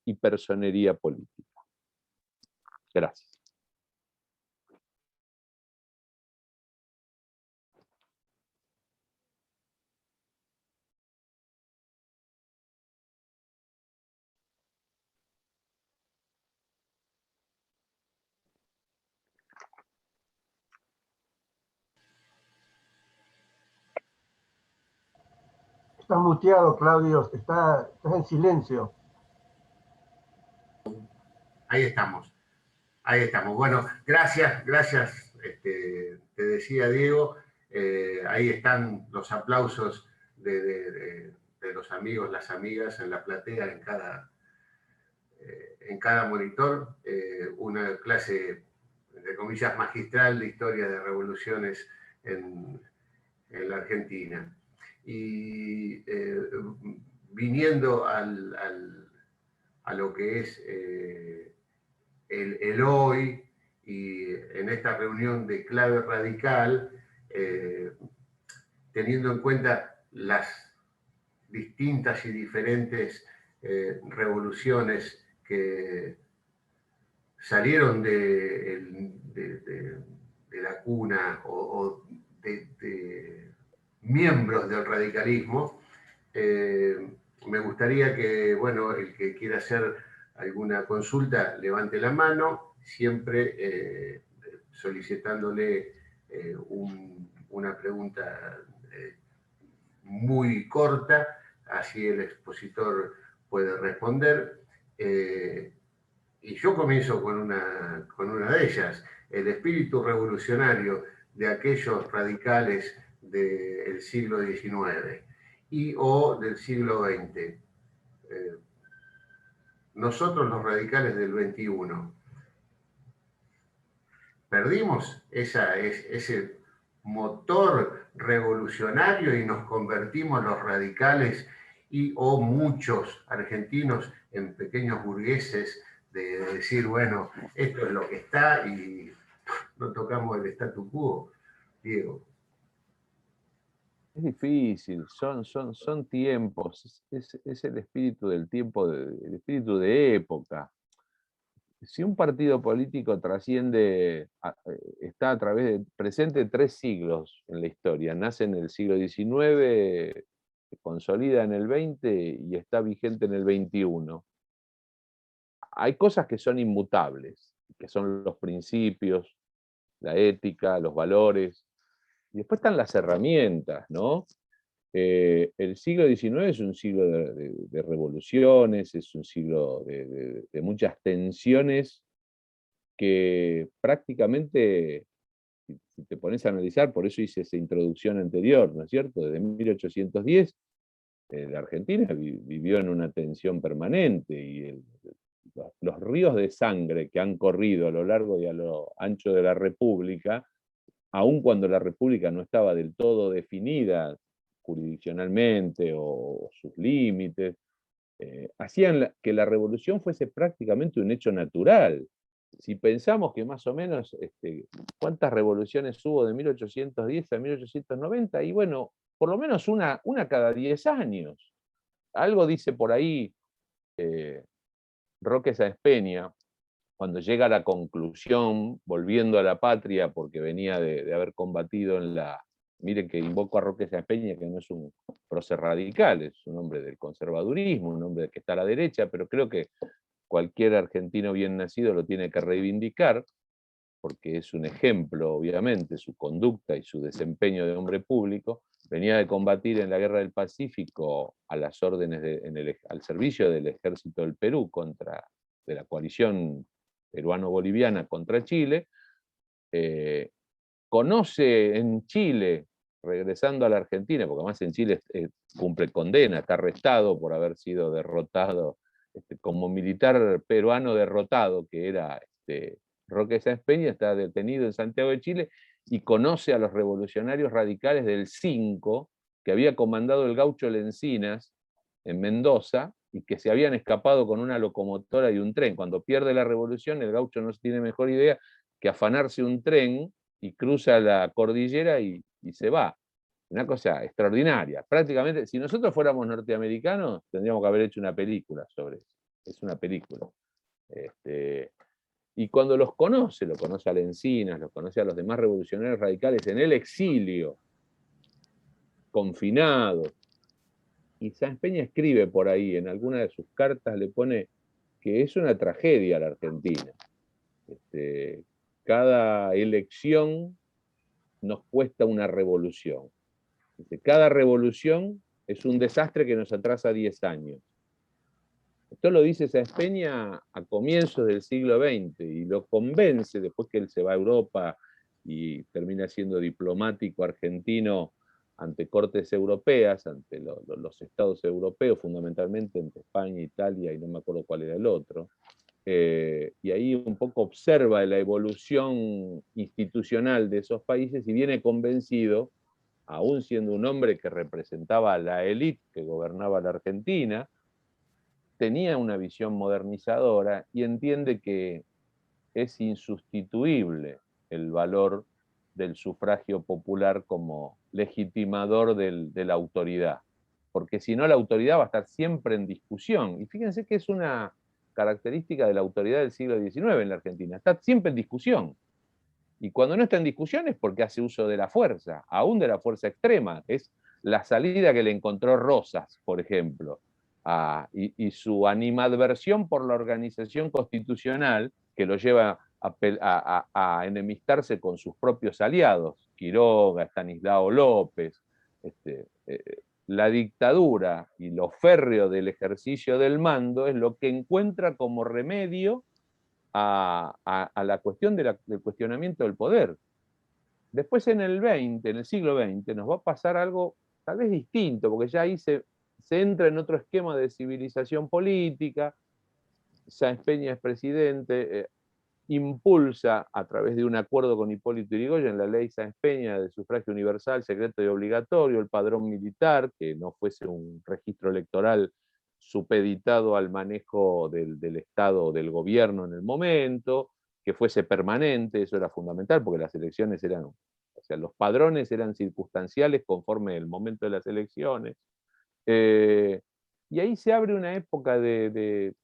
y personería política. Gracias. Está muteado, Claudio, estás en silencio. Ahí estamos. Bueno, gracias. Te decía Diego, ahí están los aplausos de los amigos, las amigas en la platea, en cada monitor. Una clase, de comillas, magistral de historia de revoluciones en la Argentina. Y viniendo a lo que es el hoy, y en esta reunión de clave radical, teniendo en cuenta las distintas y diferentes revoluciones que salieron de la cuna o de miembros del radicalismo, me gustaría que, bueno, el que quiera hacer alguna consulta levante la mano, siempre solicitándole una pregunta muy corta, así el expositor puede responder. Y yo comienzo con una de ellas. El espíritu revolucionario de aquellos radicales del siglo XIX o del siglo XX. Nosotros los radicales del XXI perdimos ese motor revolucionario y nos convertimos los radicales o muchos argentinos en pequeños burgueses de decir, bueno, esto es lo que está y no tocamos el statu quo, Diego. Es difícil, son tiempos, es el espíritu del tiempo, el espíritu de época. Si un partido político trasciende, está a través de, presente 3 siglos en la historia, nace en el siglo XIX, se consolida en el XX y está vigente en el XXI. Hay cosas que son inmutables, que son los principios, la ética, los valores, y después están las herramientas, ¿no? El siglo XIX es un siglo de revoluciones, es un siglo de muchas tensiones que prácticamente, si te pones a analizar, por eso hice esa introducción anterior, ¿no es cierto? Desde 1810, la Argentina vivió en una tensión permanente y los ríos de sangre que han corrido a lo largo y a lo ancho de la República, aun cuando la República no estaba del todo definida jurisdiccionalmente o sus límites, hacían que la revolución fuese prácticamente un hecho natural. Si pensamos que más o menos cuántas revoluciones hubo de 1810 a 1890, y bueno, por lo menos una cada 10 años. Algo dice por ahí Roque Sáenz Peña, cuando llega a la conclusión, volviendo a la patria, porque venía de haber combatido en la... Miren que invoco a Roque Sáenz Peña, que no es un prócer radical, es un hombre del conservadurismo, un hombre que está a la derecha, pero creo que cualquier argentino bien nacido lo tiene que reivindicar, porque es un ejemplo, obviamente, su conducta y su desempeño de hombre público. Venía de combatir en la Guerra del Pacífico a las órdenes al servicio del ejército del Perú de la coalición peruano-boliviana contra Chile. Conoce en Chile, regresando a la Argentina, porque además en Chile cumple condena, está arrestado por haber sido derrotado, como militar peruano derrotado, que era Roque Sáenz Peña, está detenido en Santiago de Chile y conoce a los revolucionarios radicales del 5, que había comandado el gaucho Lencinas en Mendoza, y que se habían escapado con una locomotora y un tren. Cuando pierde la revolución, el gaucho no tiene mejor idea que afanarse un tren y cruza la cordillera y se va. Una cosa extraordinaria. Prácticamente, si nosotros fuéramos norteamericanos, tendríamos que haber hecho una película sobre eso. Es una película. Y cuando lo conoce a Lencinas, lo conoce a los demás revolucionarios radicales en el exilio, confinados. Y Sáenz Peña escribe por ahí, en alguna de sus cartas le pone que es una tragedia la Argentina. Cada elección nos cuesta una revolución. Cada revolución es un desastre que nos atrasa 10 años. Esto lo dice Sáenz Peña a comienzos del siglo XX y lo convence, después que él se va a Europa y termina siendo diplomático argentino ante cortes europeas, ante los estados europeos, fundamentalmente entre España, Italia y no me acuerdo cuál era el otro. Y ahí un poco observa la evolución institucional de esos países y viene convencido, aún siendo un hombre que representaba a la élite que gobernaba la Argentina, tenía una visión modernizadora y entiende que es insustituible el valor del sufragio popular como legitimador de la autoridad, porque si no la autoridad va a estar siempre en discusión. Y fíjense que es una característica de la autoridad del siglo XIX en la Argentina, está siempre en discusión. Y cuando no está en discusión es porque hace uso de la fuerza, aún de la fuerza extrema. Es la salida que le encontró Rosas, por ejemplo, y su animadversión por la organización constitucional que lo lleva a enemistarse con sus propios aliados, Quiroga, Estanislao López. La dictadura y lo férreo del ejercicio del mando es lo que encuentra como remedio a la cuestión del cuestionamiento del poder. Después en el siglo XX, nos va a pasar algo tal vez distinto, porque ya ahí se entra en otro esquema de civilización política. Sáenz Peña es presidente, impulsa a través de un acuerdo con Hipólito Yrigoyen la ley Sáenz Peña de sufragio universal, secreto y obligatorio, el padrón militar, que no fuese un registro electoral supeditado al manejo del Estado o del gobierno en el momento, que fuese permanente, eso era fundamental, porque las elecciones eran, o sea, los padrones eran circunstanciales conforme el momento de las elecciones. Y ahí se abre una época de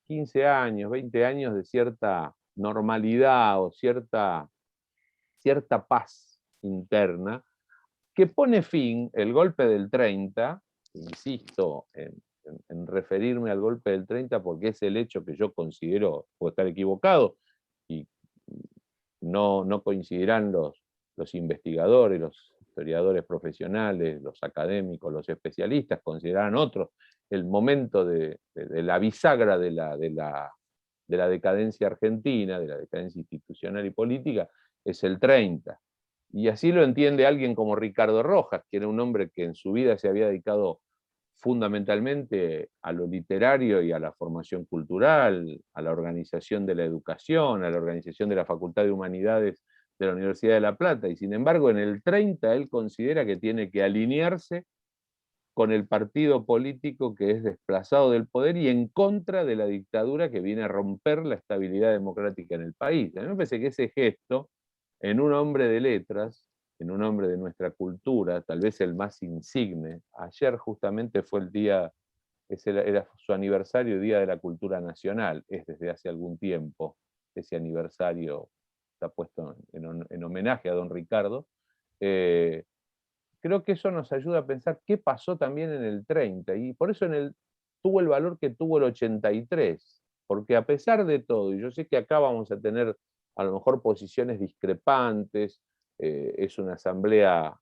15 años, 20 años de cierta normalidad o cierta paz interna, que pone fin el golpe del 30, insisto en referirme al golpe del 30 porque es el hecho que yo considero, puedo estar equivocado, y no coincidirán los investigadores, los historiadores profesionales, los académicos, los especialistas, considerarán otros, el momento de la bisagra de la decadencia argentina, de la decadencia institucional y política, es el 30. Y así lo entiende alguien como Ricardo Rojas, que era un hombre que en su vida se había dedicado fundamentalmente a lo literario y a la formación cultural, a la organización de la educación, a la organización de la Facultad de Humanidades de la Universidad de La Plata, y sin embargo en el 30 él considera que tiene que alinearse con el partido político que es desplazado del poder y en contra de la dictadura que viene a romper la estabilidad democrática en el país. A mí me parece que ese gesto, en un hombre de letras, en un hombre de nuestra cultura, tal vez el más insigne, ayer justamente fue el día, era su aniversario, Día de la Cultura Nacional, es desde hace algún tiempo, ese aniversario está puesto en homenaje a don Ricardo. Creo que eso nos ayuda a pensar qué pasó también en el 30, y por eso tuvo el valor que tuvo el 83, porque a pesar de todo, y yo sé que acá vamos a tener a lo mejor posiciones discrepantes, es una asamblea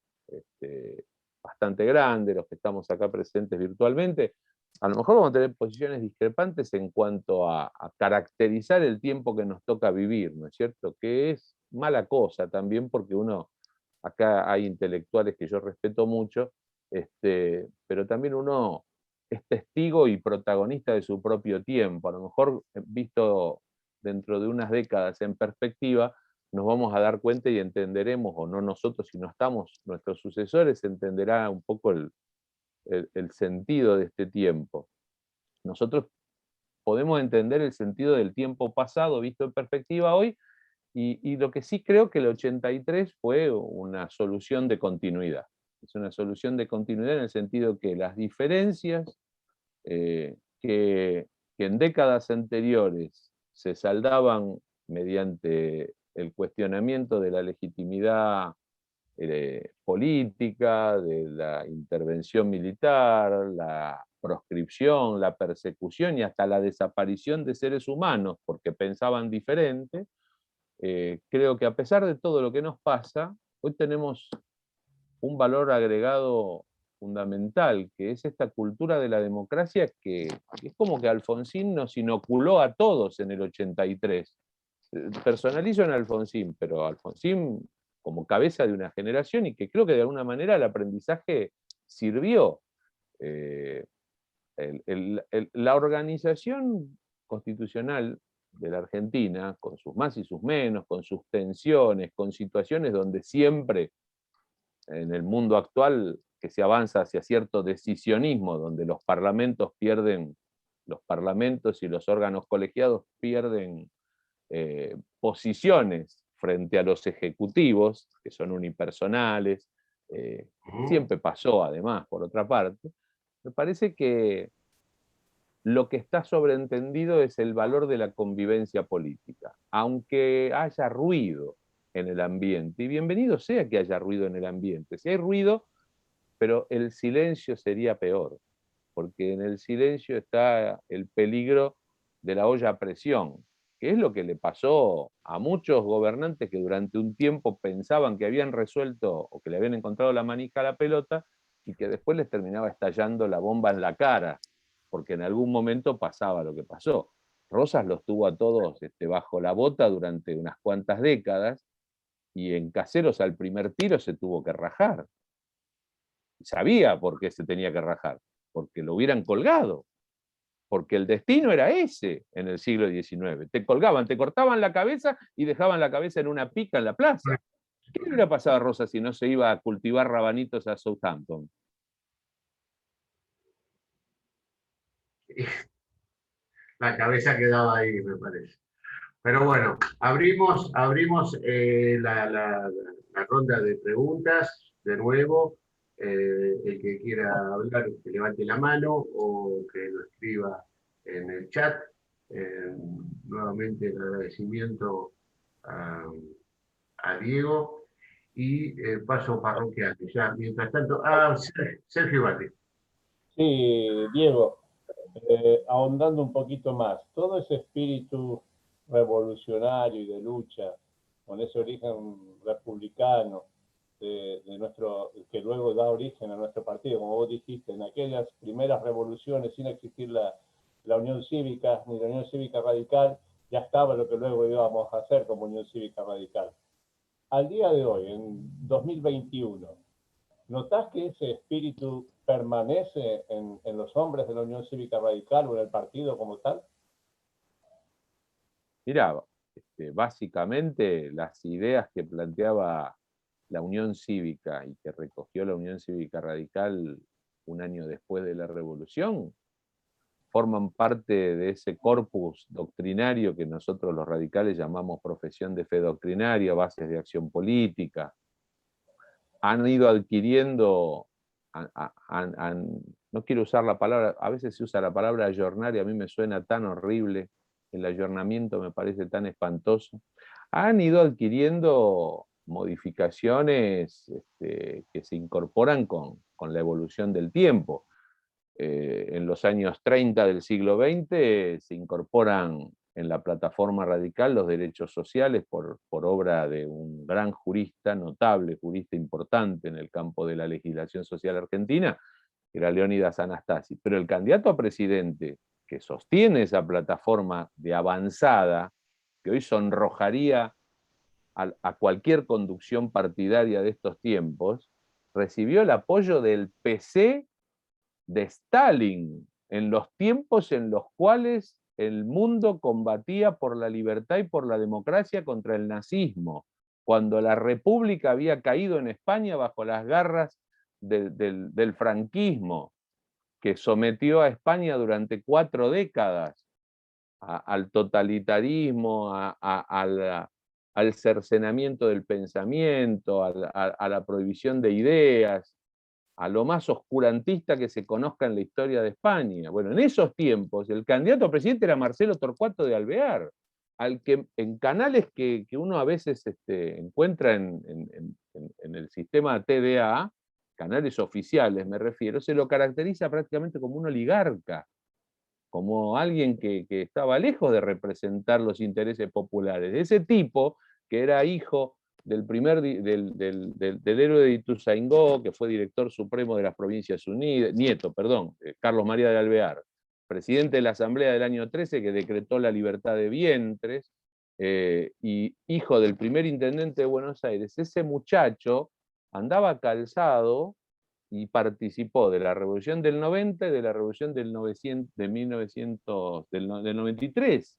bastante grande, los que estamos acá presentes virtualmente, a lo mejor vamos a tener posiciones discrepantes en cuanto a caracterizar el tiempo que nos toca vivir, ¿no es cierto? Que es mala cosa también porque acá hay intelectuales que yo respeto mucho, pero también uno es testigo y protagonista de su propio tiempo. A lo mejor visto dentro de unas décadas en perspectiva, nos vamos a dar cuenta y entenderemos, o no nosotros, si no estamos, nuestros sucesores entenderán un poco el sentido de este tiempo. Nosotros podemos entender el sentido del tiempo pasado visto en perspectiva hoy, y lo que sí creo que el 83 fue una solución de continuidad. Es una solución de continuidad en el sentido que las diferencias que en décadas anteriores se saldaban mediante el cuestionamiento de la legitimidad política, de la intervención militar, la proscripción, la persecución y hasta la desaparición de seres humanos porque pensaban diferente. Creo que a pesar de todo lo que nos pasa, hoy tenemos un valor agregado fundamental, que es esta cultura de la democracia que es como que Alfonsín nos inoculó a todos en el 83. Personalizo en Alfonsín, pero Alfonsín como cabeza de una generación y que creo que de alguna manera el aprendizaje sirvió. La organización constitucional de la Argentina, con sus más y sus menos, con sus tensiones, con situaciones donde siempre en el mundo actual que se avanza hacia cierto decisionismo, donde los parlamentos y los órganos colegiados pierden posiciones frente a los ejecutivos, que son unipersonales, siempre pasó además, por otra parte, me parece que lo que está sobreentendido es el valor de la convivencia política, aunque haya ruido en el ambiente, y bienvenido sea que haya ruido en el ambiente. Si hay ruido, pero el silencio sería peor, porque en el silencio está el peligro de la olla a presión, que es lo que le pasó a muchos gobernantes que durante un tiempo pensaban que habían resuelto o que le habían encontrado la manija a la pelota y que después les terminaba estallando la bomba en la cara, porque en algún momento pasaba lo que pasó. Rosas los tuvo a todos bajo la bota durante unas cuantas décadas, y en Caseros al primer tiro se tuvo que rajar. Sabía por qué se tenía que rajar, porque lo hubieran colgado, porque el destino era ese en el siglo XIX. Te colgaban, te cortaban la cabeza y dejaban la cabeza en una pica en la plaza. ¿Qué le hubiera pasado a Rosa si no se iba a cultivar rabanitos a Southampton? La cabeza quedaba ahí, me parece. Pero bueno, abrimos la ronda de preguntas de nuevo. El que quiera hablar, que levante la mano o que lo escriba en el chat. Nuevamente el agradecimiento a Diego y paso parroquial. Ya, mientras tanto, Sergio Bate. Sí, Diego, ahondando un poquito más, todo ese espíritu revolucionario y de lucha, con ese origen republicano de nuestro, que luego da origen a nuestro partido, como vos dijiste, en aquellas primeras revoluciones, sin existir la Unión Cívica ni la Unión Cívica Radical, ya estaba lo que luego íbamos a hacer como Unión Cívica Radical. Al día de hoy, en 2021, ¿notás que ese espíritu permanece en los hombres de la Unión Cívica Radical o en el partido como tal? Mirá, básicamente las ideas que planteaba la Unión Cívica y que recogió la Unión Cívica Radical un año después de la Revolución, forman parte de ese corpus doctrinario que nosotros los radicales llamamos profesión de fe doctrinaria, bases de acción política. Han ido adquiriendo, no quiero usar la palabra, a veces se usa la palabra ayornar y a mí me suena tan horrible, el ayornamiento me parece tan espantoso. Han ido adquiriendo modificaciones que se incorporan con la evolución del tiempo. En los años 30 del siglo XX se incorporan en la plataforma radical los derechos sociales por obra de un gran jurista, notable jurista importante en el campo de la legislación social argentina, que era Leónidas Anastasi. Pero el candidato a presidente que sostiene esa plataforma de avanzada, que hoy sonrojaría a cualquier conducción partidaria de estos tiempos, recibió el apoyo del PC de Stalin, en los tiempos en los cuales el mundo combatía por la libertad y por la democracia contra el nazismo, cuando la República había caído en España bajo las garras del franquismo, que sometió a España durante 4 décadas al totalitarismo, al cercenamiento del pensamiento, a la prohibición de ideas, a lo más oscurantista que se conozca en la historia de España. Bueno, en esos tiempos el candidato a presidente era Marcelo Torcuato de Alvear, al que en canales que uno a veces encuentra en el sistema TDA, canales oficiales me refiero, se lo caracteriza prácticamente como un oligarca, como alguien que estaba lejos de representar los intereses populares. De ese tipo, que era hijo del héroe de Ituzaingó, que fue director supremo de las Provincias Unidas, Carlos María de Alvear, presidente de la Asamblea del año 13, que decretó la libertad de vientres, y hijo del primer intendente de Buenos Aires. Ese muchacho andaba calzado y participó de la Revolución del 90 y de la Revolución del 93.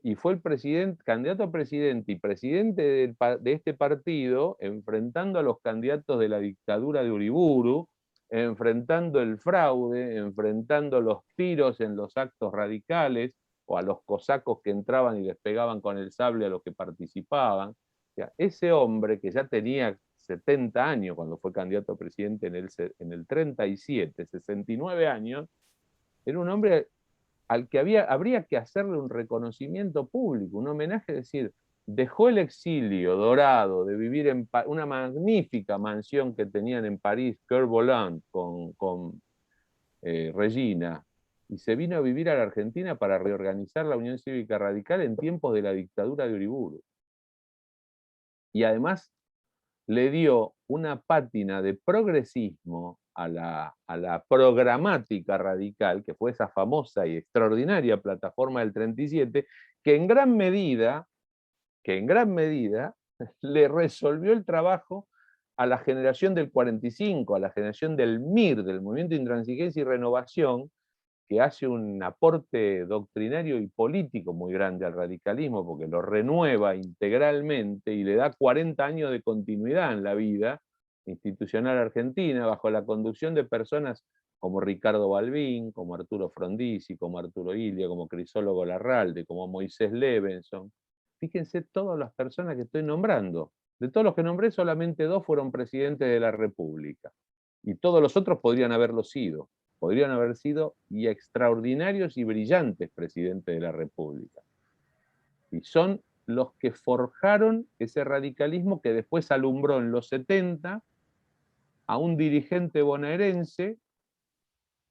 Y fue el candidato a presidente y presidente de este partido, enfrentando a los candidatos de la dictadura de Uriburu, enfrentando el fraude, enfrentando los tiros en los actos radicales, o a los cosacos que entraban y les pegaban con el sable a los que participaban. O sea, ese hombre que ya tenía 70 años cuando fue candidato a presidente en el 37, 69 años, era un hombre al que habría que hacerle un reconocimiento público, un homenaje, es decir, dejó el exilio dorado de vivir en una magnífica mansión que tenían en París, Coeur Volant, con Regina, y se vino a vivir a la Argentina para reorganizar la Unión Cívica Radical en tiempos de la dictadura de Uriburu. Y además le dio una pátina de progresismo a la programática radical, que fue esa famosa y extraordinaria plataforma del 37, que en gran medida le resolvió el trabajo a la generación del 45, a la generación del MIR, del Movimiento de Intransigencia y Renovación, que hace un aporte doctrinario y político muy grande al radicalismo, porque lo renueva integralmente y le da 40 años de continuidad en la vida institucional argentina, bajo la conducción de personas como Ricardo Balbín, como Arturo Frondizi, como Arturo Ilia, como Crisólogo Larralde, como Moisés Levenson. Fíjense todas las personas que estoy nombrando. De todos los que nombré, solamente 2 fueron presidentes de la República. Y todos los otros podrían haberlo sido. Podrían haber sido y extraordinarios y brillantes presidentes de la República. Y son los que forjaron ese radicalismo que después alumbró en los 70 a un dirigente bonaerense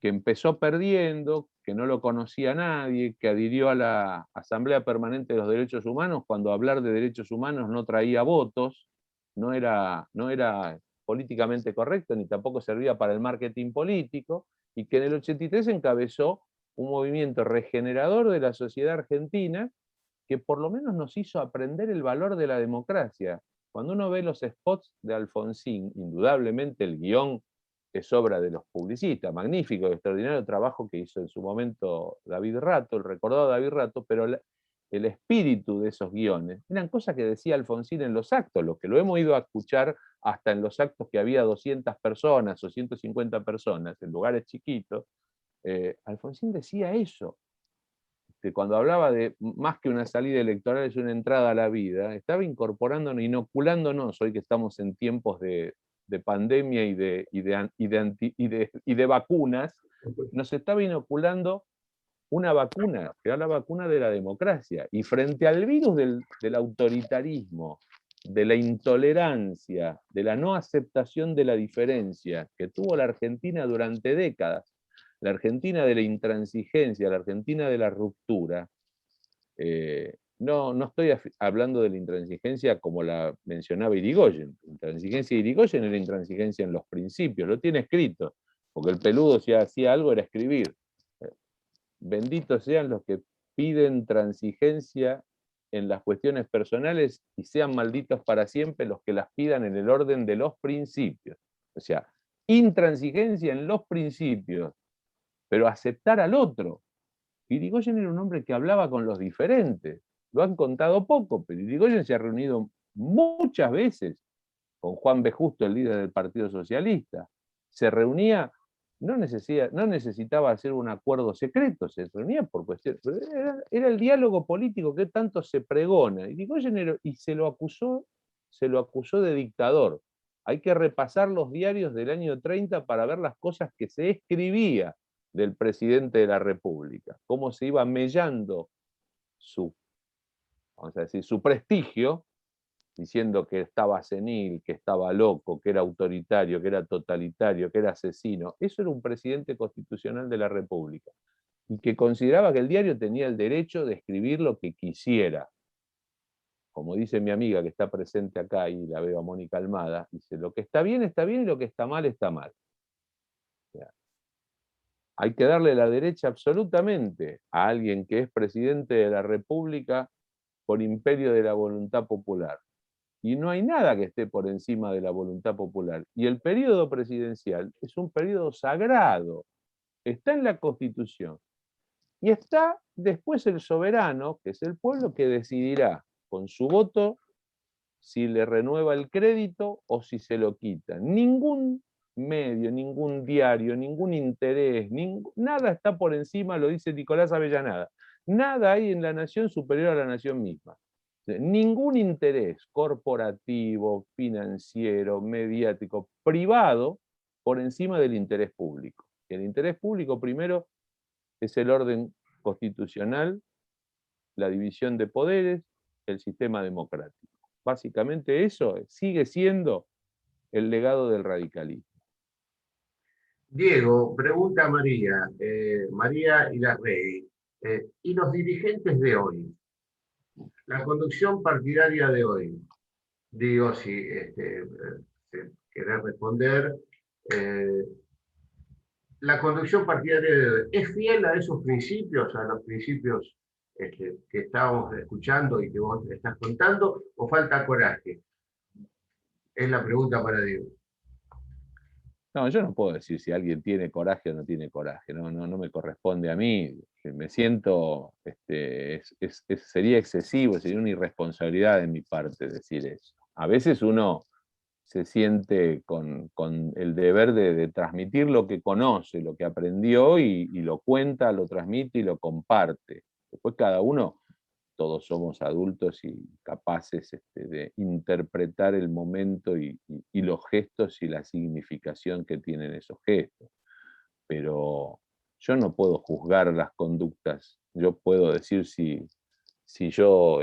que empezó perdiendo, que no lo conocía nadie, que adhirió a la Asamblea Permanente de los Derechos Humanos cuando hablar de derechos humanos no traía votos, no era políticamente correcto, ni tampoco servía para el marketing político, y que en el 83 encabezó un movimiento regenerador de la sociedad argentina que por lo menos nos hizo aprender el valor de la democracia. Cuando uno ve los spots de Alfonsín, indudablemente el guión es obra de los publicistas, magnífico, extraordinario trabajo que hizo en su momento David Rato, el recordado David Rato, pero el espíritu de esos guiones eran cosas que decía Alfonsín en los actos, lo que lo hemos ido a escuchar hasta en los actos que había 200 personas o 150 personas, en lugares chiquitos. Alfonsín decía eso, que cuando hablaba de más que una salida electoral es una entrada a la vida, estaba incorporándonos, inoculándonos, hoy que estamos en tiempos de pandemia y de vacunas, nos estaba inoculando una vacuna, que era la vacuna de la democracia. Y frente al virus del autoritarismo, de la intolerancia, de la no aceptación de la diferencia que tuvo la Argentina durante décadas, la Argentina de la intransigencia, la Argentina de la ruptura, no estoy hablando de la intransigencia como la mencionaba Irigoyen. La intransigencia de Irigoyen era intransigencia en los principios, lo tiene escrito, porque el peludo si hacía algo era escribir. Benditos sean los que piden transigencia en las cuestiones personales y sean malditos para siempre los que las pidan en el orden de los principios. O sea, intransigencia en los principios, pero aceptar al otro. Irigoyen era un hombre que hablaba con los diferentes. Lo han contado poco, pero Irigoyen se ha reunido muchas veces con Juan B. Justo, el líder del Partido Socialista. Se reunía, no necesitaba hacer un acuerdo secreto, se reunía por cuestiones. Era el diálogo político que tanto se pregona. Irigoyen y se lo acusó de dictador. Hay que repasar los diarios del año 30 para ver las cosas que se escribía del presidente de la República, cómo se iba mellando su prestigio, diciendo que estaba senil, que estaba loco, que era autoritario, que era totalitario, que era asesino. Eso era un presidente constitucional de la República, y que consideraba que el diario tenía el derecho de escribir lo que quisiera. Como dice mi amiga que está presente acá, y la veo a Mónica Almada, dice, lo que está bien y lo que está mal está mal. Hay que darle la derecha absolutamente a alguien que es presidente de la República por imperio de la voluntad popular. Y no hay nada que esté por encima de la voluntad popular. Y el periodo presidencial es un periodo sagrado. Está en la Constitución. Y está después el soberano, que es el pueblo, que decidirá con su voto si le renueva el crédito o si se lo quita. Ningún medio, ningún diario, ningún interés, nada está por encima, lo dice Nicolás Avellaneda. Nada hay en la nación superior a la nación misma. Ningún interés corporativo, financiero, mediático, privado, por encima del interés público. El interés público primero es el orden constitucional, la división de poderes, el sistema democrático. Básicamente eso sigue siendo el legado del radicalismo. Diego, pregunta a María, María Ilarregui, ¿y los dirigentes de hoy? La conducción partidaria de hoy, digo, si querés responder, la conducción partidaria de hoy, ¿es fiel a esos principios, a los principios que estábamos escuchando y que vos estás contando, o falta coraje? Es la pregunta para Diego. No, yo no puedo decir si alguien tiene coraje o no tiene coraje, no me corresponde a mí. Me siento, sería excesivo, sería una irresponsabilidad de mi parte decir eso. A veces uno se siente con el deber de transmitir lo que conoce, lo que aprendió y lo cuenta, lo transmite y lo comparte. Después cada uno, todos somos adultos y capaces de interpretar el momento y los gestos y la significación que tienen esos gestos. Pero yo no puedo juzgar las conductas, yo puedo decir si yo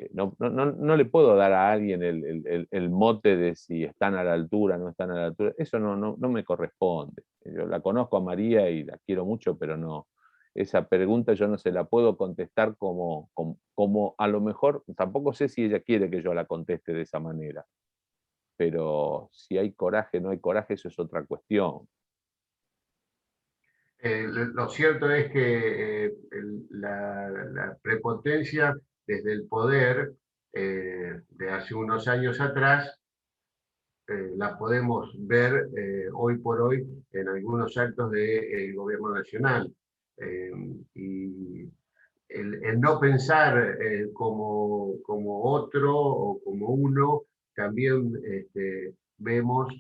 no le puedo dar a alguien el mote de si están a la altura, no están a la altura, eso no me corresponde. Yo la conozco a María y la quiero mucho, pero no, esa pregunta yo no se la puedo contestar como a lo mejor, tampoco sé si ella quiere que yo la conteste de esa manera, pero si hay coraje, no hay coraje, eso es otra cuestión. Lo cierto es que la prepotencia desde el poder de hace unos años atrás la podemos ver hoy por hoy en algunos actos del gobierno nacional. Y el no pensar como otro o como uno, también vemos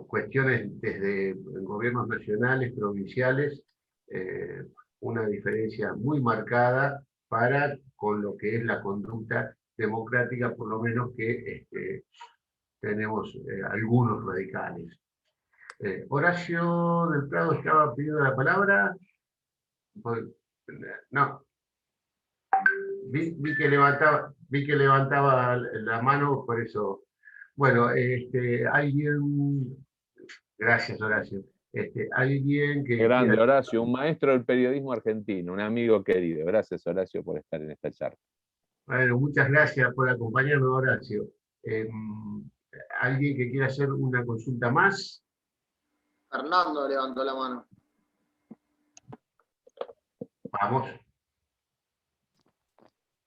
cuestiones desde gobiernos nacionales, provinciales, una diferencia muy marcada para con lo que es la conducta democrática, por lo menos que tenemos algunos radicales. Horacio del Prado estaba pidiendo la palabra. No. Vi que levantaba la mano, por eso. Bueno, alguien. Gracias, Horacio. Alguien que Grande, quiera. Horacio, un maestro del periodismo argentino, un amigo querido. Gracias, Horacio, por estar en esta charla. Bueno, muchas gracias por acompañarnos, Horacio. ¿Alguien que quiera hacer una consulta más? Fernando levantó la mano. Vamos.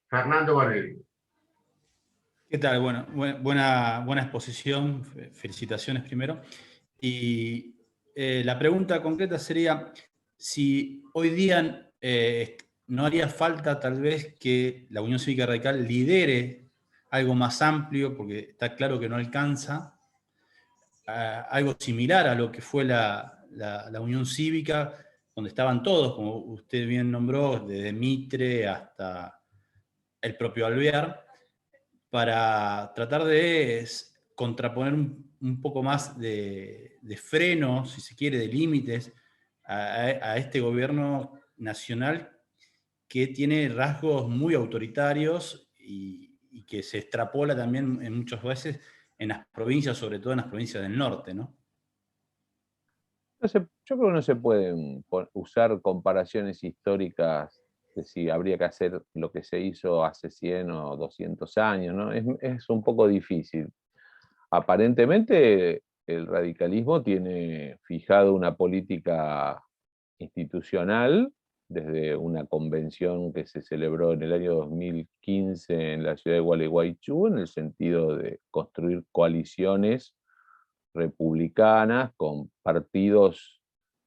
Fernando Barbieri. ¿Qué tal? Bueno, buena exposición, felicitaciones primero. Y la pregunta concreta sería si hoy día no haría falta tal vez que la Unión Cívica Radical lidere algo más amplio, porque está claro que no alcanza, algo similar a lo que fue la Unión Cívica, donde estaban todos, como usted bien nombró, desde Mitre hasta el propio Alvear, para tratar de contraponer un poco más de freno, si se quiere, de límites a este gobierno nacional que tiene rasgos muy autoritarios y que se extrapola también en muchas veces en las provincias, sobre todo en las provincias del norte, ¿no? Yo creo que no se pueden usar comparaciones históricas de si habría que hacer lo que se hizo hace 100 o 200 años, ¿no? Es un poco difícil. Aparentemente el radicalismo tiene fijado una política institucional desde una convención que se celebró en el año 2015 en la ciudad de Gualeguaychú, en el sentido de construir coaliciones republicanas con partidos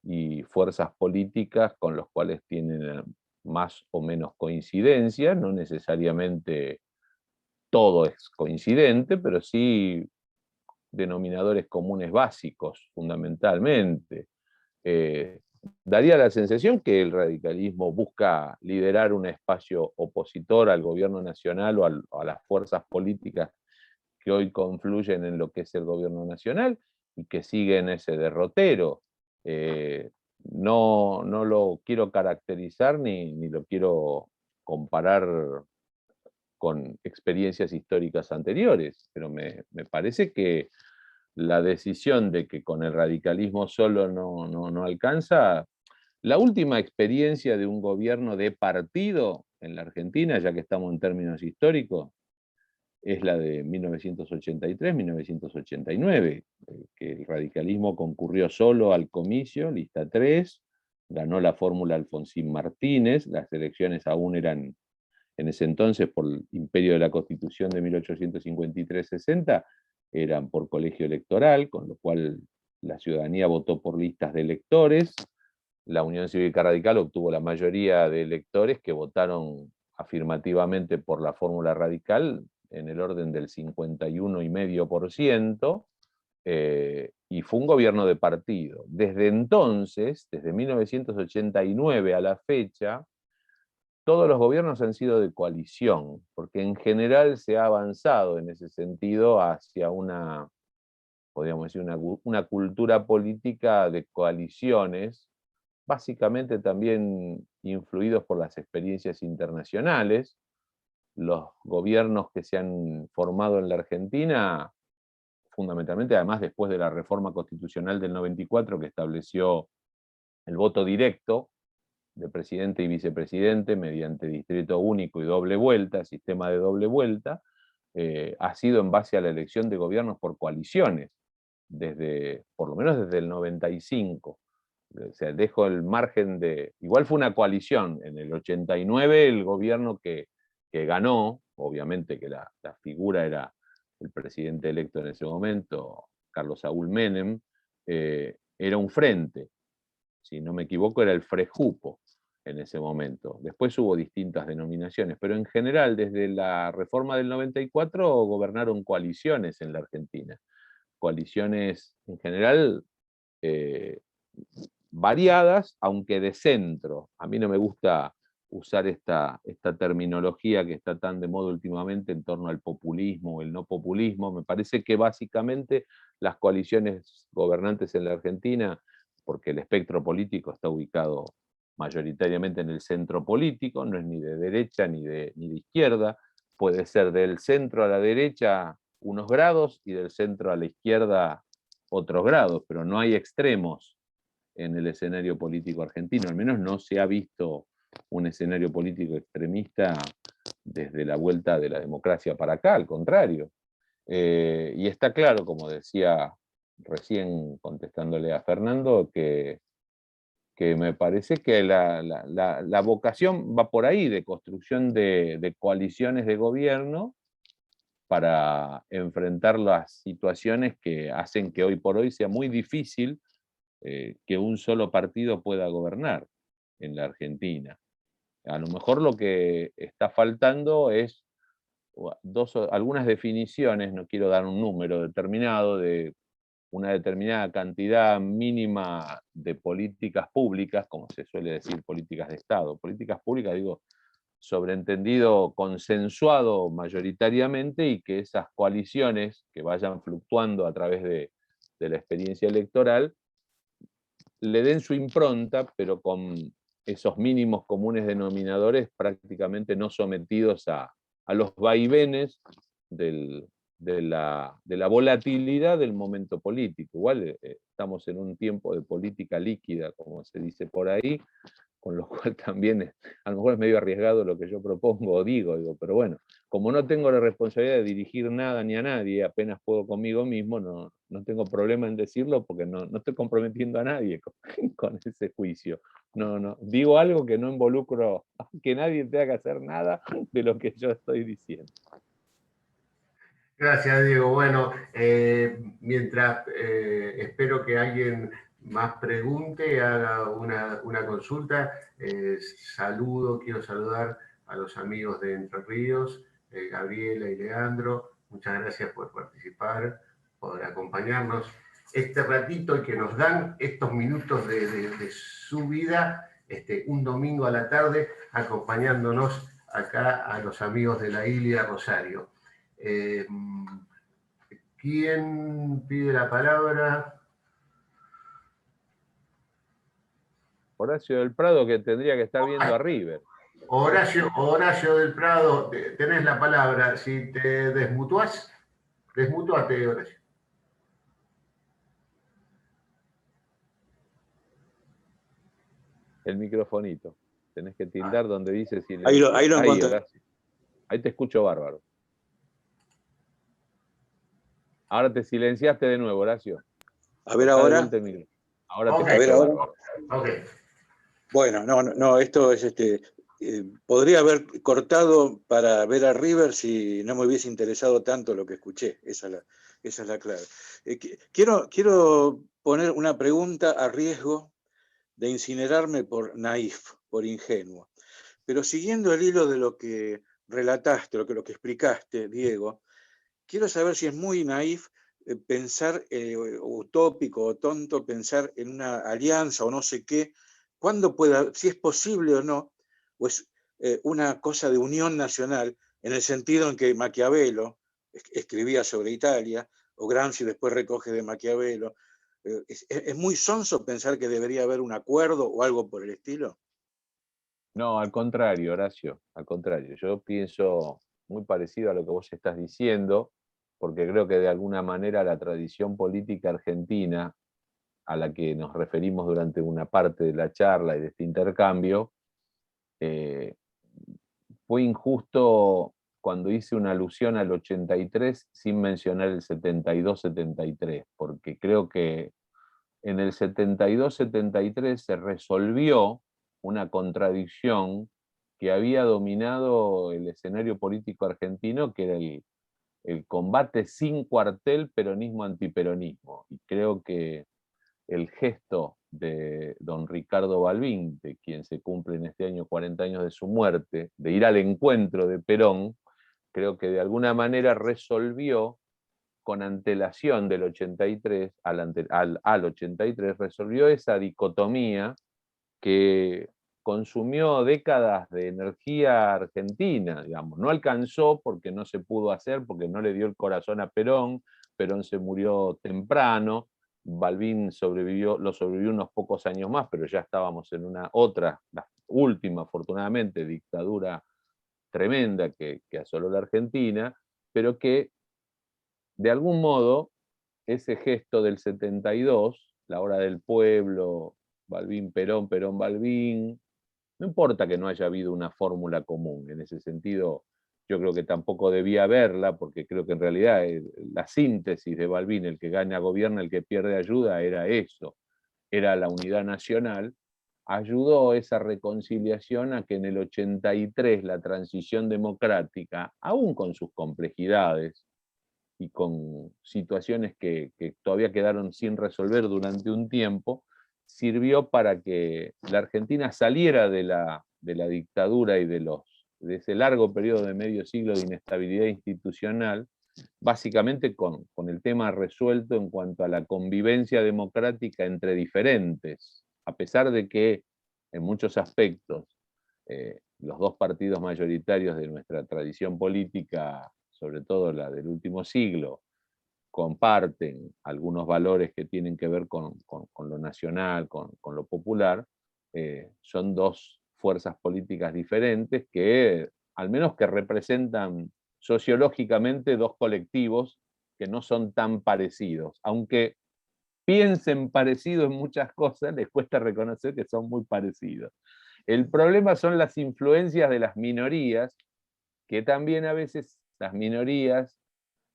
y fuerzas políticas con los cuales tienen más o menos coincidencia, no necesariamente todo es coincidente, pero sí denominadores comunes básicos, fundamentalmente. Daría la sensación que el radicalismo busca liderar un espacio opositor al gobierno nacional o a las fuerzas políticas que hoy confluyen en lo que es el gobierno nacional y que siguen ese derrotero. No lo quiero caracterizar ni lo quiero comparar con experiencias históricas anteriores, pero me parece que la decisión de que con el radicalismo solo no alcanza. La última experiencia de un gobierno de partido en la Argentina, ya que estamos en términos históricos, es la de 1983-1989, que el radicalismo concurrió solo al comicio, lista 3, ganó la fórmula Alfonsín Martínez, las elecciones aún eran, en ese entonces, por el imperio de la Constitución de 1853-60, eran por colegio electoral, con lo cual la ciudadanía votó por listas de electores. La Unión Cívica Radical obtuvo la mayoría de electores que votaron afirmativamente por la fórmula radical en el orden del 51,5%, y fue un gobierno de partido. Desde entonces, desde 1989 a la fecha, todos los gobiernos han sido de coalición, porque en general se ha avanzado en ese sentido hacia una, podríamos decir, una cultura política de coaliciones, básicamente también influidos por las experiencias internacionales. Los gobiernos que se han formado en la Argentina, fundamentalmente, además después de la reforma constitucional del 94, que estableció el voto directo de presidente y vicepresidente mediante distrito único y doble vuelta, sistema de doble vuelta, ha sido en base a la elección de gobiernos por coaliciones, por lo menos desde el 95. O sea, dejo el margen de... Igual fue una coalición. En el 89 el gobierno que ganó, obviamente que la figura era el presidente electo en ese momento, Carlos Saúl Menem, era un frente. Si no me equivoco, era el Frejupo en ese momento. Después hubo distintas denominaciones, pero en general, desde la reforma del 94, gobernaron coaliciones en la Argentina. Coaliciones, en general, variadas, aunque de centro. A mí no me gusta usar esta terminología que está tan de moda últimamente en torno al populismo o el no populismo. Me parece que básicamente las coaliciones gobernantes en la Argentina, porque el espectro político está ubicado mayoritariamente en el centro político, no es ni de derecha ni de izquierda, puede ser del centro a la derecha unos grados y del centro a la izquierda otros grados, pero no hay extremos en el escenario político argentino, al menos no se ha visto un escenario político extremista desde la vuelta de la democracia para acá, al contrario. Y está claro, como decía recién contestándole a Fernando, que me parece que la vocación va por ahí, de construcción de coaliciones de gobierno para enfrentar las situaciones que hacen que hoy por hoy sea muy difícil que un solo partido pueda gobernar en la Argentina. A lo mejor lo que está faltando es algunas definiciones, no quiero dar un número determinado, de una determinada cantidad mínima de políticas públicas, como se suele decir, políticas de Estado. Políticas públicas, digo, sobreentendido, consensuado mayoritariamente, y que esas coaliciones que vayan fluctuando a través de la experiencia electoral le den su impronta, pero con esos mínimos comunes denominadores prácticamente no sometidos a los vaivenes de la volatilidad del momento político. Igual estamos en un tiempo de política líquida, como se dice por ahí, con lo cual también a lo mejor es medio arriesgado lo que yo propongo o digo, pero bueno, como no tengo la responsabilidad de dirigir nada ni a nadie, apenas puedo conmigo mismo, no tengo problema en decirlo, porque no estoy comprometiendo a nadie con ese juicio. No, digo algo que no involucro a que nadie tenga que hacer nada de lo que yo estoy diciendo. Gracias, Diego. Bueno, mientras espero que alguien más pregunte, haga una consulta, quiero saludar a los amigos de Entre Ríos, Gabriela y Leandro. Muchas gracias por participar, por acompañarnos este ratito y que nos dan estos minutos de su vida, un domingo a la tarde, acompañándonos acá a los amigos de la Ilia Rosario. ¿Quién pide la palabra? Horacio del Prado, que tendría que estar viendo a River. Horacio del Prado, tenés la palabra. Si te desmutuás, desmutuate, Horacio. El microfonito. Tenés que tildar donde dice silencio. Ahí lo encontré. Horacio. Ahí te escucho bárbaro. Ahora te silenciaste de nuevo, Horacio. A ver ahora. Ahora te escucho bárbaro. Ok. Bueno, no, esto es podría haber cortado para ver a River si no me hubiese interesado tanto lo que escuché. Esa es la clave. Quiero poner una pregunta a riesgo de incinerarme por naif, por ingenuo. Pero siguiendo el hilo de lo que relataste, lo que explicaste, Diego, quiero saber si es muy naif pensar, utópico o tonto, pensar en una alianza o no sé qué, cuándo pueda, si es posible o no, o es una cosa de unión nacional, en el sentido en que Maquiavelo escribía sobre Italia, o Gramsci después recoge de Maquiavelo. ¿Es muy sonso pensar que debería haber un acuerdo o algo por el estilo? No, al contrario, Horacio, al contrario. Yo pienso muy parecido a lo que vos estás diciendo, porque creo que de alguna manera la tradición política argentina, a la que nos referimos durante una parte de la charla y de este intercambio, fue injusto cuando hice una alusión al 83 sin mencionar el 72-73, porque creo que en el 72-73 se resolvió una contradicción que había dominado el escenario político argentino, que era el combate sin cuartel peronismo-antiperonismo. Y creo que el gesto de don Ricardo Balbín, de quien se cumplen este año 40 años de su muerte, de ir al encuentro de Perón, creo que de alguna manera resolvió con antelación del 83 al 83, resolvió esa dicotomía que consumió décadas de energía argentina, digamos. No alcanzó porque no se pudo hacer, porque no le dio el corazón a Perón, Perón se murió temprano, Balbín lo sobrevivió unos pocos años más, pero ya estábamos en una otra, la última, afortunadamente, dictadura tremenda que asoló la Argentina, pero que de algún modo ese gesto del 72, la hora del pueblo, Balbín Perón, Perón Balbín, no importa que no haya habido una fórmula común, en ese sentido yo creo que tampoco debía haberla, porque creo que en realidad la síntesis de Balbín, el que gana gobierna, el que pierde ayuda, era eso, era la unidad nacional, ayudó esa reconciliación a que en el 83 la transición democrática, aún con sus complejidades, y con situaciones que todavía quedaron sin resolver durante un tiempo, sirvió para que la Argentina saliera de la dictadura y de ese largo periodo de medio siglo de inestabilidad institucional, básicamente con el tema resuelto en cuanto a la convivencia democrática entre diferentes, a pesar de que en muchos aspectos los dos partidos mayoritarios de nuestra tradición política, sobre todo la del último siglo, comparten algunos valores que tienen que ver con lo nacional, con lo popular, son dos fuerzas políticas diferentes que, al menos que representan sociológicamente dos colectivos que no son tan parecidos, aunque piensen parecidos en muchas cosas, les cuesta reconocer que son muy parecidos. El problema son las influencias de las minorías, que también a veces las minorías,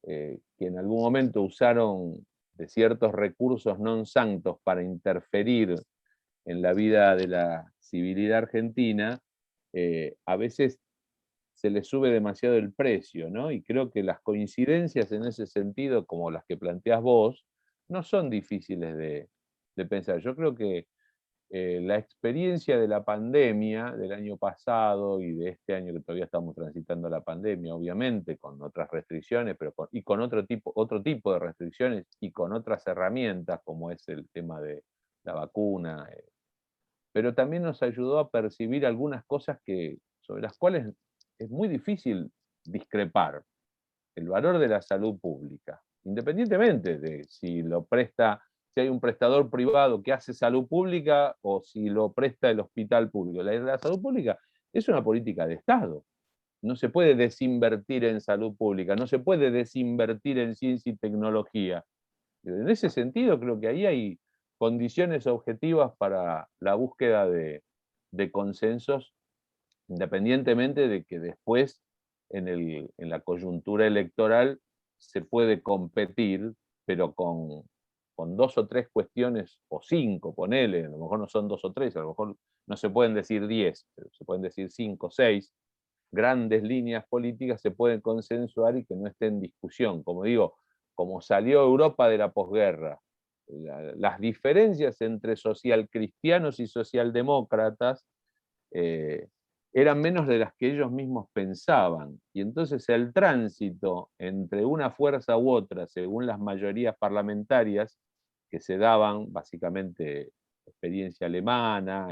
que en algún momento usaron de ciertos recursos non sanctos para interferir en la vida de la civilidad argentina, a veces se les sube demasiado el precio, ¿no? Y creo que las coincidencias en ese sentido, como las que planteás vos, no son difíciles de pensar. Yo creo que la experiencia de la pandemia del año pasado y de este año que todavía estamos transitando la pandemia, obviamente, con otras restricciones, pero con otro tipo de restricciones y con otras herramientas, como es el tema de la vacuna, pero también nos ayudó a percibir algunas cosas sobre las cuales es muy difícil discrepar. El valor de la salud pública, independientemente de si hay un prestador privado que hace salud pública o si lo presta el hospital público. La salud pública es una política de Estado. No se puede desinvertir en salud pública, no se puede desinvertir en ciencia y tecnología. En ese sentido, creo que ahí hay condiciones objetivas para la búsqueda de consensos, independientemente de que después en la coyuntura electoral se puede competir, pero con con 2 o 3 cuestiones, o 5, ponele, a lo mejor no son 2 o 3, a lo mejor no se pueden decir 10, pero se pueden decir 5 o 6, grandes líneas políticas se pueden consensuar y que no esté en discusión. Como digo, como salió Europa de la posguerra, las diferencias entre socialcristianos y socialdemócratas eran menos de las que ellos mismos pensaban. Y entonces el tránsito entre una fuerza u otra, según las mayorías parlamentarias, que se daban básicamente experiencia alemana,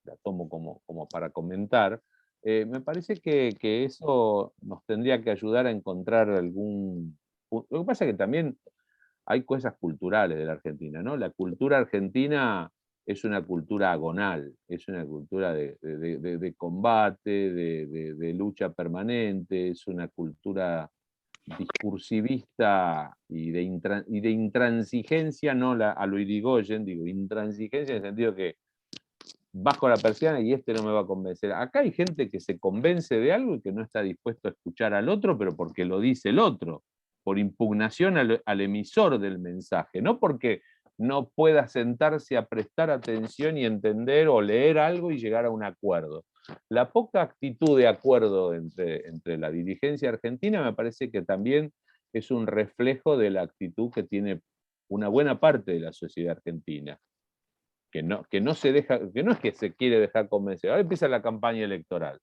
la tomo como para comentar, me parece que eso nos tendría que ayudar a encontrar algún... Lo que pasa es que también hay cosas culturales de la Argentina, ¿no? La cultura argentina es una cultura agonal, es una cultura de combate, de lucha permanente, es una cultura discursivista y de intransigencia, no a lo Irigoyen, digo, intransigencia en el sentido que bajo la persiana y no me va a convencer. Acá hay gente que se convence de algo y que no está dispuesto a escuchar al otro, pero porque lo dice el otro, por impugnación al emisor del mensaje, no porque no pueda sentarse a prestar atención y entender o leer algo y llegar a un acuerdo. La poca actitud de acuerdo entre la dirigencia argentina me parece que también es un reflejo de la actitud que tiene una buena parte de la sociedad argentina. Que no se deja, que no es que se quiere dejar convencer. Ahora empieza la campaña electoral.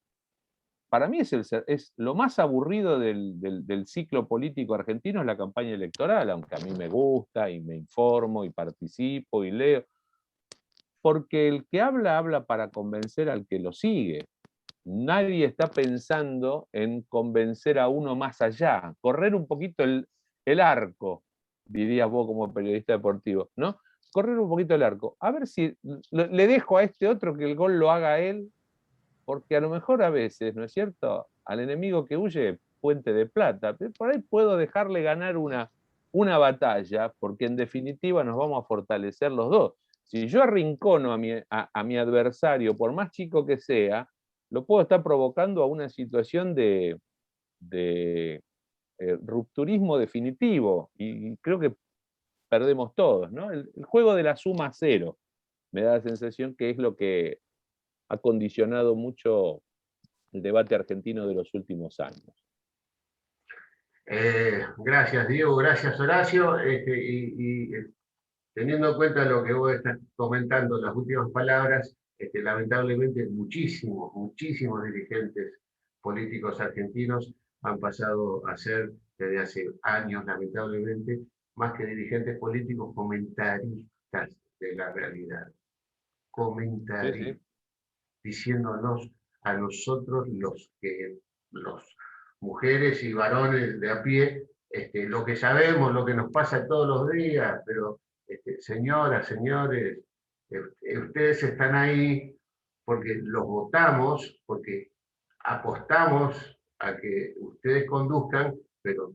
Para mí es lo más aburrido del ciclo político argentino, es la campaña electoral, aunque a mí me gusta y me informo y participo y leo, porque el que habla para convencer al que lo sigue. Nadie está pensando en convencer a uno más allá, correr un poquito el arco, dirías vos como periodista deportivo, ¿no? Correr un poquito el arco, a ver si le dejo a este otro que el gol lo haga él, porque a lo mejor a veces, ¿no es cierto?, al enemigo que huye, puente de plata, por ahí puedo dejarle ganar una batalla, porque en definitiva nos vamos a fortalecer los dos. Si yo arrincono a mi adversario, por más chico que sea, lo puedo estar provocando a una situación de rupturismo definitivo, y creo que perdemos todos, ¿no? El juego de la suma cero me da la sensación que es lo que ha condicionado mucho el debate argentino de los últimos años. Gracias, Diego, gracias, Horacio. Teniendo en cuenta lo que vos estás comentando, las últimas palabras, lamentablemente muchísimos dirigentes políticos argentinos han pasado a ser, desde hace años, lamentablemente, más que dirigentes políticos, comentaristas de la realidad. Comentaristas, diciéndonos a nosotros, los mujeres y varones de a pie, lo que sabemos, lo que nos pasa todos los días, pero señoras, señores, ustedes están ahí porque los votamos, porque apostamos a que ustedes conduzcan, pero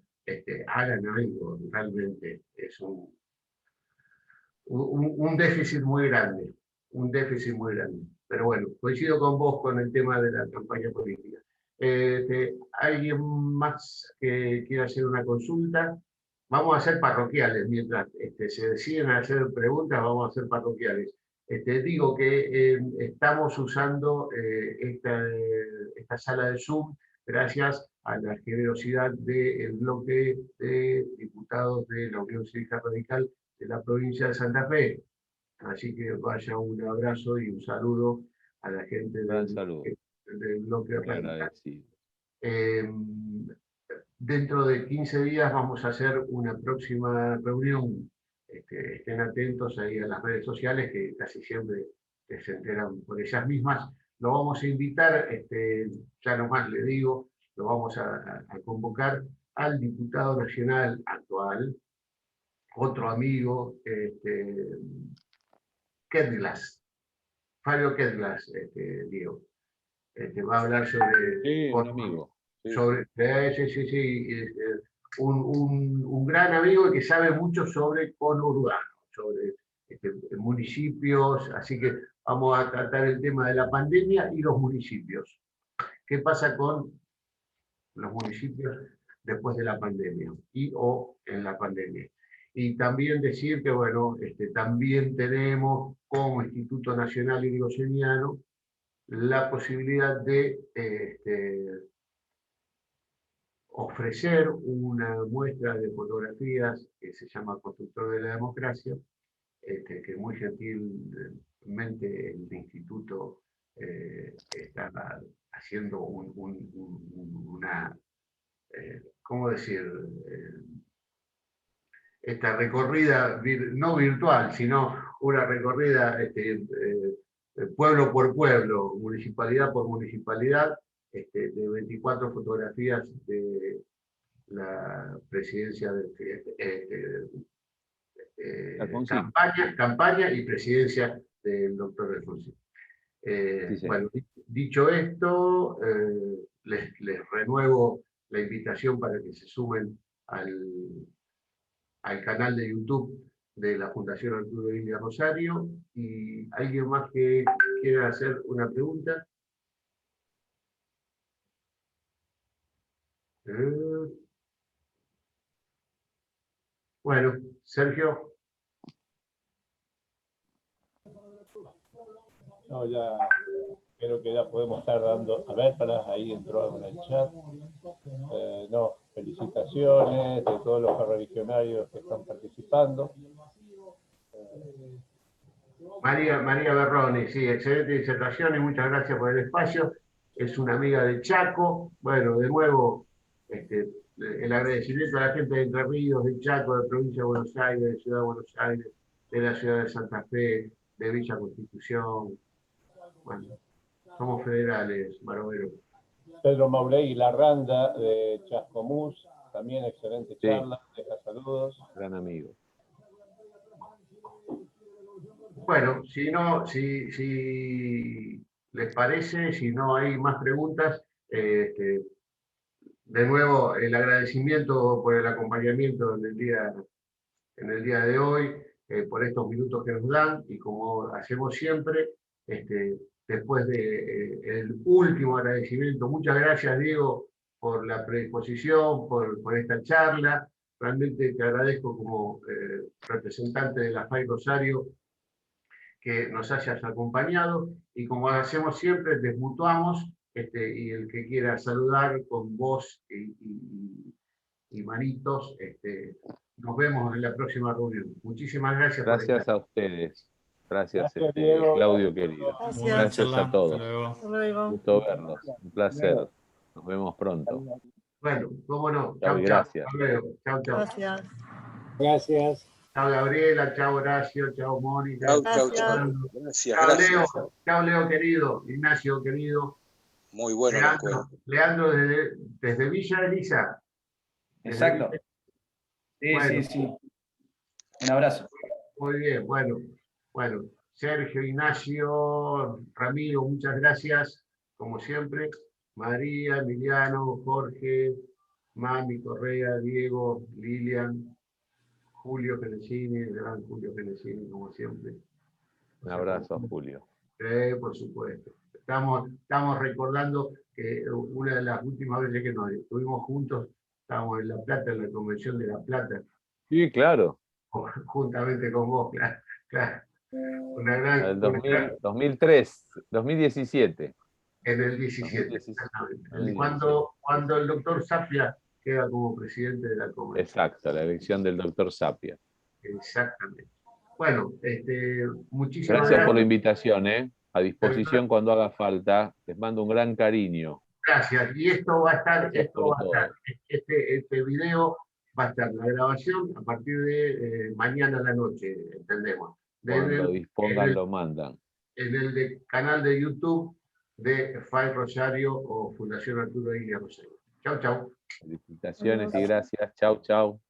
hagan algo. Realmente es un déficit muy grande, Pero bueno, coincido con vos con el tema de la campaña política. ¿Alguien más que quiera hacer una consulta? Vamos a hacer parroquiales, mientras se deciden hacer preguntas, vamos a hacer parroquiales. Digo que estamos usando esta sala de Zoom gracias a la generosidad del bloque de diputados de la Unión Cívica Radical de la provincia de Santa Fe. Así que vaya un abrazo y un saludo a la gente del bloque radical. Dentro de 15 días vamos a hacer una próxima reunión. Estén atentos ahí a las redes sociales, que casi siempre se enteran por ellas mismas. Lo vamos a invitar, ya nomás le digo, lo vamos a convocar al diputado nacional actual, otro amigo, Kedglas, Fabio Kedglas, Diego. Va a hablar sobre... un amigo. Un gran amigo que sabe mucho sobre conurbano, sobre municipios, así que vamos a tratar el tema de la pandemia y los municipios. ¿Qué pasa con los municipios después de la pandemia o en la pandemia? Y también decir que, bueno, también tenemos como Instituto Nacional Irigoyeniano la posibilidad de ofrecer una muestra de fotografías que se llama Constructor de la Democracia, que muy gentilmente el Instituto está haciendo una, ¿cómo decir? Esta recorrida, no virtual, sino una recorrida pueblo por pueblo, municipalidad por municipalidad, de 24 fotografías de la presidencia campaña y presidencia del doctor Alfonsín. Bueno, dicho esto, les renuevo la invitación para que se sumen al canal de YouTube de la Fundación Arturo Illia Rosario. ¿Y alguien más que quiera hacer una pregunta? Bueno, Sergio. No, ya creo que ya podemos estar dando. A ver, ahí entró algo en el chat. No, felicitaciones de todos los correligionarios que están participando. María Berroni, sí, excelente disertación y muchas gracias por el espacio. Es una amiga de Chaco. Bueno, de nuevo, el agradecimiento a la gente de Entre Ríos, de Chaco, de Provincia de Buenos Aires, de Ciudad de Buenos Aires, de la ciudad de Santa Fe, de Villa Constitución. Bueno, somos federales, Barovero. Pedro Mauley Larranda de Chascomús, también excelente charla, deja saludos. Gran amigo. Bueno, si les parece, si no hay más preguntas, de nuevo el agradecimiento por el acompañamiento en el día de hoy, por estos minutos que nos dan, y como hacemos siempre, después del último agradecimiento, muchas gracias, Diego, por la predisposición, por esta charla. Realmente te agradezco como representante de la FAI Rosario que nos hayas acompañado, y como hacemos siempre, desmutuamos, y el que quiera saludar con voz y manitos, nos vemos en la próxima reunión. Muchísimas gracias. Gracias a ustedes. Gracias, Claudio querido. Gracias a todos. Un gusto verlos. Un placer. Nos vemos pronto. Bueno, cómo no. Chau, gracias. Hasta luego. Chau. Gracias. Gracias. Chao Gabriela, chao Horacio, chao Mónica. Chao. Gracias. Chao Leo querido, Ignacio querido. Muy bueno. Leandro desde Villa Elisa. Exacto. Sí. Un abrazo. Muy bien, bueno. Sergio, Ignacio, Ramiro, muchas gracias, como siempre. María, Emiliano, Jorge, Mami, Correa, Diego, Lilian, Julio Genesini, el gran Julio Genesini, como siempre. Un abrazo a Julio. Por supuesto. Estamos recordando que una de las últimas veces que nos estuvimos juntos, estábamos en La Plata, en la Convención de La Plata. Sí, claro. Juntamente con vos, claro. Una gran... 2017. En el 17, exactamente. Cuando el doctor Sapia queda como presidente de la Convención. Exacto, la elección del doctor Sapia. Exactamente. Bueno, muchísimas gracias. Gracias por la invitación, a disposición cuando haga falta. Les mando un gran cariño. Gracias. Y esto va a estar, este video va a estar la grabación a partir de mañana a la noche, entendemos. Cuando dispongan lo mandan. En el canal de YouTube de FAI Rosario o Fundación Arturo Illia Rosario. Chau. Felicitaciones y gracias. Chau.